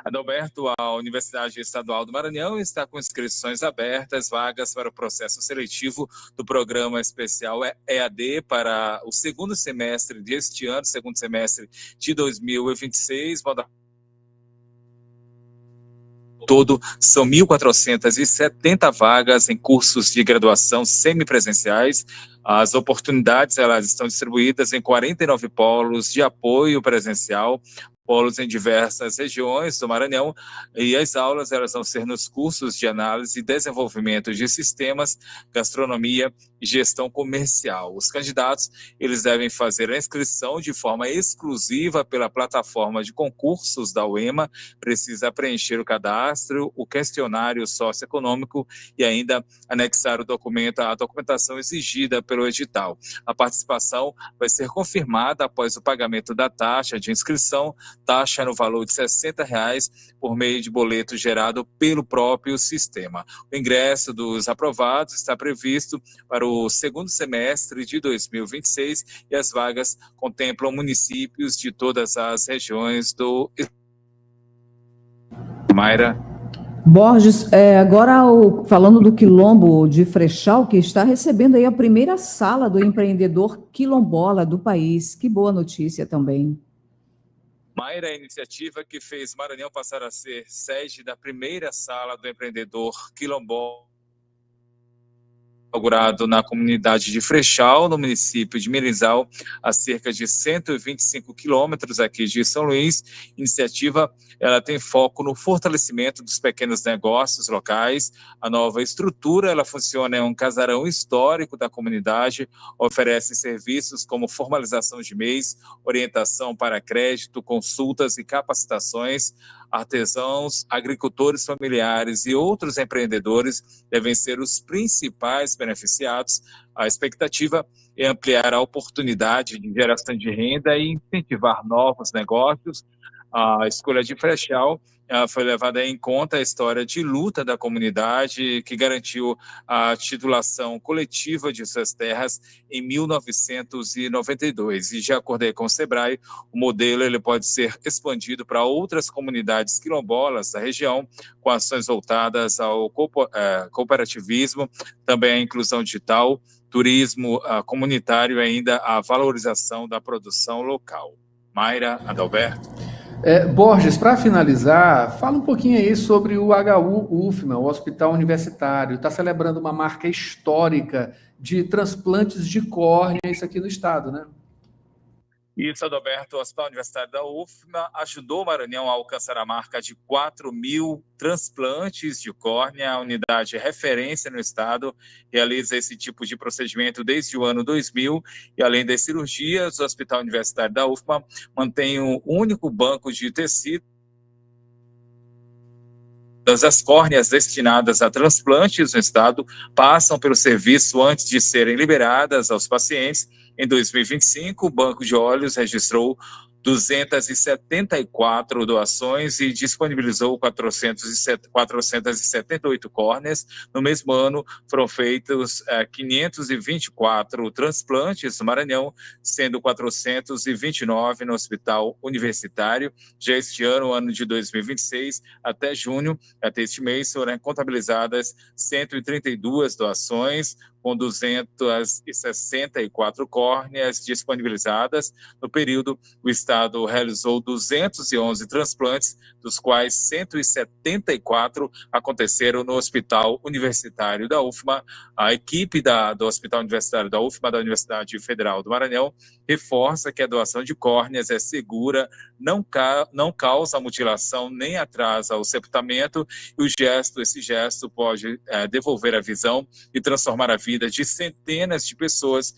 Adalberto, a Universidade Estadual do Maranhão está com inscrições abertas, vagas para o processo seletivo do programa especial EAD para o segundo semestre deste ano, segundo semestre de 2026. Todo são 1.470 vagas em cursos de graduação semipresenciais. As oportunidades elas estão distribuídas em 49 polos de apoio presencial, polos em diversas regiões do Maranhão, e as aulas elas vão ser nos cursos de análise e desenvolvimento de sistemas, gastronomia e gestão comercial. Os candidatos eles devem fazer a inscrição de forma exclusiva pela plataforma de concursos da UEMA, precisa preencher o cadastro, o questionário socioeconômico e ainda anexar o documento, a documentação exigida pelo edital. A participação vai ser confirmada após o pagamento da taxa de inscrição, taxa no valor de R$ 60 por meio de boleto gerado pelo próprio sistema. O ingresso dos aprovados está previsto para o segundo semestre de 2026 e as vagas contemplam municípios de todas as regiões do... Mayra. Borges, agora falando do Quilombo de Frechal, que está recebendo aí a primeira sala do empreendedor quilombola do país. Que boa notícia também. Mayra, a iniciativa que fez Maranhão passar a ser sede da primeira sala do empreendedor quilombola, inaugurado na comunidade de Frechal, no município de Mirizal, a cerca de 125 quilômetros aqui de São Luís. Iniciativa, ela tem foco no fortalecimento dos pequenos negócios locais. A nova estrutura, ela funciona em um casarão histórico da comunidade, oferece serviços como formalização de MEIs, orientação para crédito, consultas e capacitações. Artesãos, agricultores familiares e outros empreendedores devem ser os principais beneficiados. A expectativa é ampliar a oportunidade de geração de renda e incentivar novos negócios. A escolha de Frechal foi levada em conta a história de luta da comunidade que garantiu a titulação coletiva de suas terras em 1992. E, de acordo com o SEBRAE, o modelo ele pode ser expandido para outras comunidades quilombolas da região, com ações voltadas ao cooperativismo, também à inclusão digital, turismo comunitário e ainda a valorização da produção local. Mayra, Adalberto. Borges, para finalizar, fala um pouquinho aí sobre o HU-UFMA, o Hospital Universitário. Está celebrando uma marca histórica de transplantes de córnea, isso aqui no estado, né? Isso, Adalberto, o Hospital Universitário da UFMA ajudou o Maranhão a alcançar a marca de 4.000 transplantes de córnea. A unidade referência no estado realiza esse tipo de procedimento desde o ano 2000 e, além das cirurgias, o Hospital Universitário da UFMA mantém um único banco de tecido. As córneas destinadas a transplantes no estado passam pelo serviço antes de serem liberadas aos pacientes. Em 2025, o Banco de Olhos registrou 274 doações e disponibilizou 478 córneas. No mesmo ano, foram feitos 524 transplantes no Maranhão, sendo 429 no Hospital Universitário. Já este ano, ano de 2026, até junho, até este mês, foram contabilizadas 132 doações, com 264 córneas disponibilizadas. No período, o Estado realizou 211 transplantes, dos quais 174 aconteceram no Hospital Universitário da UFMA. A equipe do Hospital Universitário da UFMA, da Universidade Federal do Maranhão, reforça que a doação de córneas é segura, não causa mutilação nem atrasa o sepultamento, e esse gesto pode devolver a visão e transformar a vida de centenas de pessoas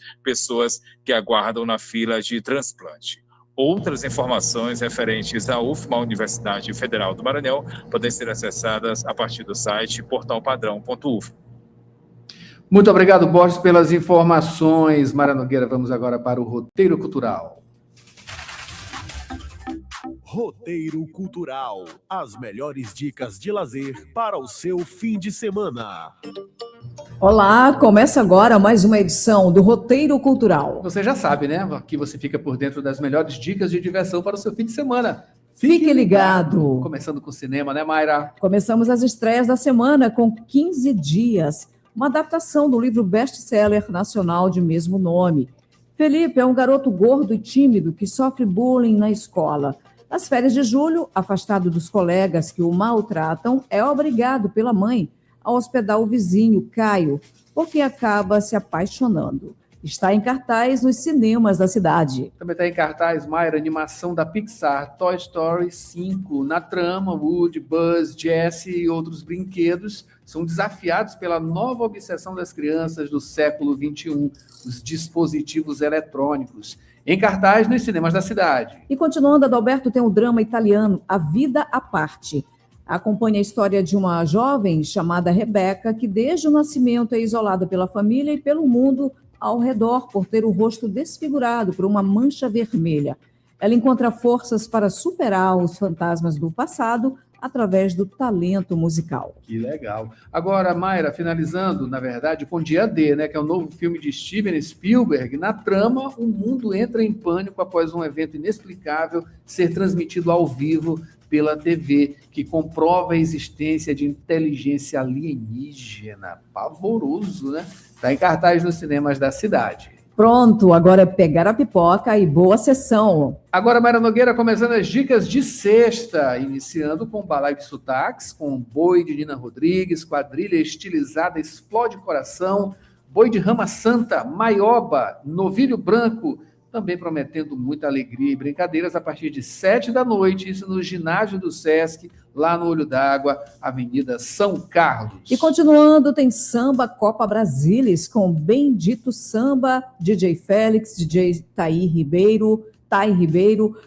que aguardam na fila de transplante. Outras informações referentes à UFMA, Universidade Federal do Maranhão, podem ser acessadas a partir do site portalpadrão.ufma. Muito obrigado, Borges, pelas informações. Mayra Nogueira, vamos agora para o Roteiro Cultural. Roteiro Cultural. As melhores dicas de lazer para o seu fim de semana. Olá, começa agora mais uma edição do Roteiro Cultural. Você já sabe, né? Aqui você fica por dentro das melhores dicas de diversão para o seu fim de semana. Fique ligado. Começando com o cinema, né, Mayra? Começamos as estreias da semana com 15 Dias, uma adaptação do livro best-seller nacional de mesmo nome. Felipe é um garoto gordo e tímido que sofre bullying na escola. Nas férias de julho, afastado dos colegas que o maltratam, é obrigado pela mãe a hospedar o vizinho, Caio, porque acaba se apaixonando. Está em cartaz nos cinemas da cidade. Também está em cartaz, Mayra, animação da Pixar, Toy Story 5. Na trama, Woody, Buzz, Jessie e outros brinquedos são desafiados pela nova obsessão das crianças do século XXI, os dispositivos eletrônicos. Em cartaz nos cinemas da cidade. E continuando, Adalberto, tem o drama italiano A Vida à Parte. Acompanha a história de uma jovem chamada Rebeca, que desde o nascimento é isolada pela família e pelo mundo ao redor por ter o rosto desfigurado por uma mancha vermelha. Ela encontra forças para superar os fantasmas do passado através do talento musical. Que legal. Agora, Mayra, finalizando, na verdade, com Dia D, né, que é o novo filme de Steven Spielberg. Na trama, o mundo entra em pânico após um evento inexplicável ser transmitido ao vivo pela TV, que comprova a existência de inteligência alienígena. Pavoroso, né? Está em cartaz nos cinemas da cidade. Pronto, agora é pegar a pipoca e boa sessão. Agora, Mayra Nogueira, começando as dicas de sexta, iniciando com Balaio de Sotaques, com Boi de Nina Rodrigues, quadrilha estilizada Explode Coração, Boi de Rama Santa, Maioba, Novilho Branco, também prometendo muita alegria e brincadeiras a partir de 7 da noite, isso no ginásio do Sesc, lá no Olho d'Água, Avenida São Carlos. E continuando, tem Samba Copa Brasilis, com Bendito Samba, DJ Félix, DJ Tai Ribeiro,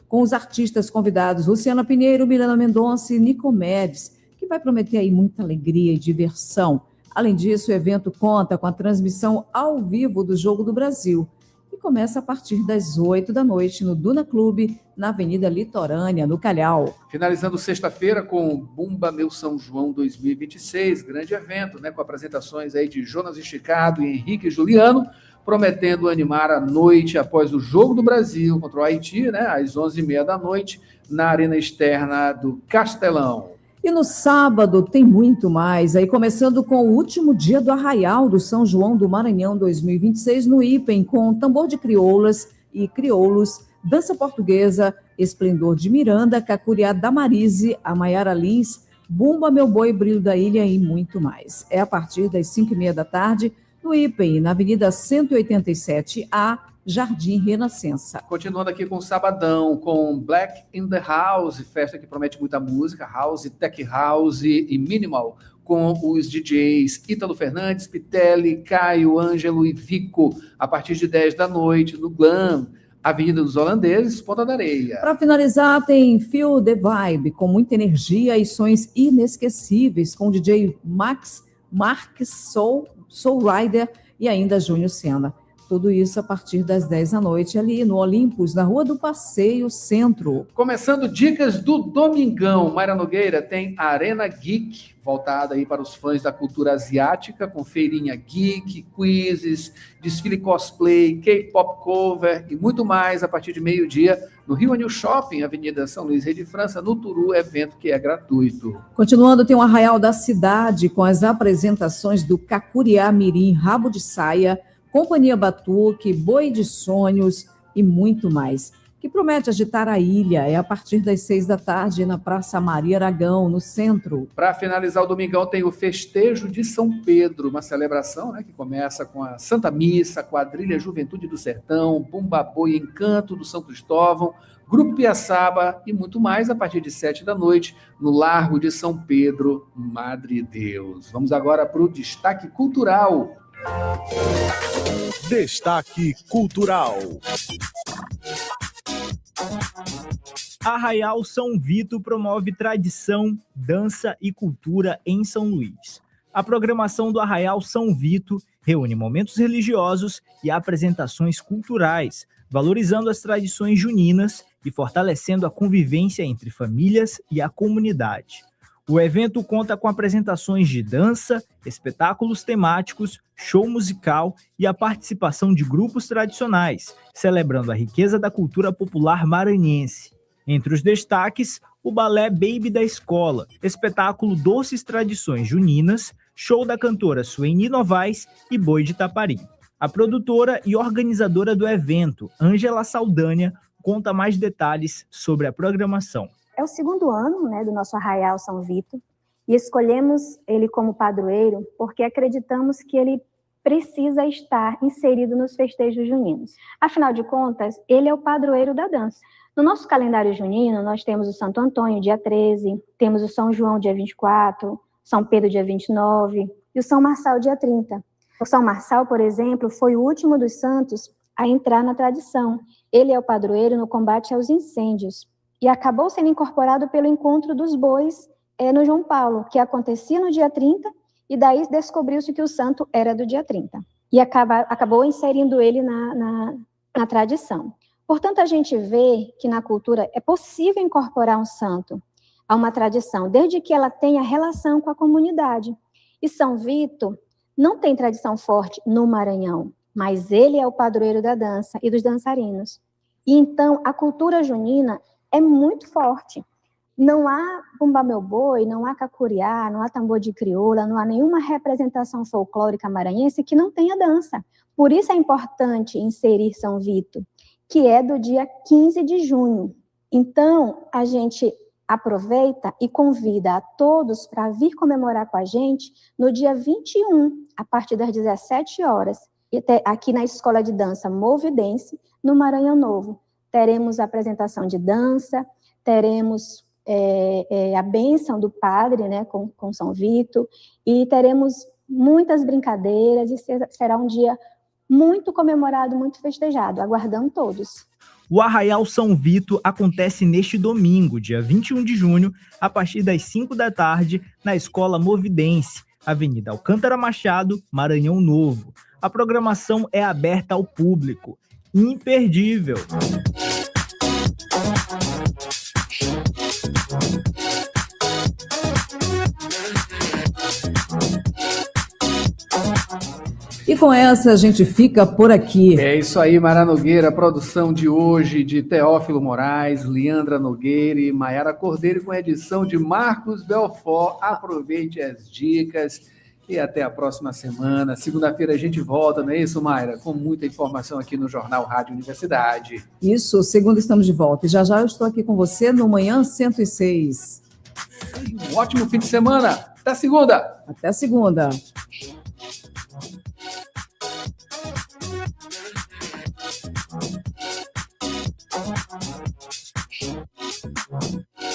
com os artistas convidados Luciana Pinheiro, Milena Mendonça e Nicomedes, que vai prometer aí muita alegria e diversão. Além disso, o evento conta com a transmissão ao vivo do Jogo do Brasil. E começa a partir das 8 da noite no Duna Clube, na Avenida Litorânea, no Calhau. Finalizando sexta-feira com Bumba Meu São João 2026, grande evento, né, com apresentações aí de Jonas Esticado e Henrique Juliano, prometendo animar a noite após o Jogo do Brasil contra o Haiti, né, às 11h30 da noite, na arena externa do Castelão. E no sábado tem muito mais, aí começando com o último dia do Arraial do São João do Maranhão 2026 no Ipen, com tambor de crioulas e crioulos, dança portuguesa, Esplendor de Miranda, Cacuriá da Marise, a Maiara Lins, Bumba Meu Boi, Brilho da Ilha e muito mais. É a partir das 5h30 da tarde no Ipen, na Avenida 187A, Jardim Renascença. Continuando aqui com o sabadão, com Black in the House, festa que promete muita música, house, tech house e minimal, com os DJs Ítalo Fernandes, Pitelli, Caio, Ângelo e Vico, a partir de 10 da noite, no Glam, Avenida dos Holandeses, Ponta da Areia. Para finalizar, tem Feel the Vibe, com muita energia e sons inesquecíveis, com o DJ Marques Soul Rider e ainda Júnior Sena. Tudo isso a partir das 10 da noite, ali no Olympus, na Rua do Passeio Centro. Começando dicas do Domingão. Mayra Nogueira tem Arena Geek, voltada aí para os fãs da cultura asiática, com feirinha geek, quizzes, desfile cosplay, K-pop cover e muito mais a partir de meio-dia no Rio Anil Shopping, Avenida São Luís, Rede França, no Turu, evento que é gratuito. Continuando, tem o Arraial da Cidade, com as apresentações do Cacuriá Mirim, Rabo de Saia, Companhia Batuque, Boi de Sonhos e muito mais, que promete agitar a ilha. É a partir das 6 da tarde na Praça Maria Aragão, no centro. Para finalizar o domingão, tem o Festejo de São Pedro, uma celebração, né, que começa com a Santa Missa, Quadrilha Juventude do Sertão, Bumba Boi Encanto do São Cristóvão, Grupo Piaçaba e muito mais a partir de 7 da noite no Largo de São Pedro, Madre Deus. Vamos agora para o destaque cultural. Destaque cultural. Arraial São Vito promove tradição, dança e cultura em São Luís. A programação do Arraial São Vito reúne momentos religiosos e apresentações culturais, valorizando as tradições juninas e fortalecendo a convivência entre famílias e a comunidade. O evento conta com apresentações de dança, espetáculos temáticos, show musical e a participação de grupos tradicionais, celebrando a riqueza da cultura popular maranhense. Entre os destaques, o balé Baby da Escola, espetáculo Doces Tradições Juninas, show da cantora Sueni Novaes e Boi de Taparim. A produtora e organizadora do evento, Ângela Saldanha, conta mais detalhes sobre a programação. É o segundo ano, né, do nosso Arraial São Vito e escolhemos ele como padroeiro porque acreditamos que ele precisa estar inserido nos festejos juninos. Afinal de contas, ele é o padroeiro da dança. No nosso calendário junino, nós temos o Santo Antônio, dia 13, temos o São João, dia 24, São Pedro, dia 29 e o São Marçal, dia 30. O São Marçal, por exemplo, foi o último dos santos a entrar na tradição. Ele é o padroeiro no combate aos incêndios. E acabou sendo incorporado pelo encontro dos bois no João Paulo, que acontecia no dia 30, e daí descobriu-se que o santo era do dia 30. E acabou inserindo ele na tradição. Portanto, a gente vê que na cultura é possível incorporar um santo a uma tradição, desde que ela tenha relação com a comunidade. E São Vito não tem tradição forte no Maranhão, mas ele é o padroeiro da dança e dos dançarinos. E então, a cultura junina é muito forte. Não há Bumba Meu Boi, não há Cacuriá, não há tambor de crioula, não há nenhuma representação folclórica maranhense que não tenha dança. Por isso é importante inserir São Vito, que é do dia 15 de junho. Então, a gente aproveita e convida a todos para vir comemorar com a gente no dia 21, a partir das 17 horas, aqui na Escola de Dança Movidense, no Maranhão Novo. Teremos a apresentação de dança, teremos a bênção do padre, né, com São Vito, e teremos muitas brincadeiras, e será um dia muito comemorado, muito festejado, aguardando todos. O Arraial São Vito acontece neste domingo, dia 21 de junho, a partir das 5 da tarde, na Escola Movidense, Avenida Alcântara Machado, Maranhão Novo. A programação é aberta ao público. imperdível. E com essa a gente fica por aqui. É isso aí, Mara Nogueira, a produção de hoje de Teófilo Moraes, Leandra Nogueira e Maiara Cordeiro, com edição de Marcos Belfort. Aproveite as dicas e até a próxima semana. Segunda-feira a gente volta, não é isso, Mayra? Com muita informação aqui no Jornal Rádio Universidade. Isso, segunda estamos de volta. E já já eu estou aqui com você no Manhã 106. Um ótimo fim de semana. Até segunda. Até segunda.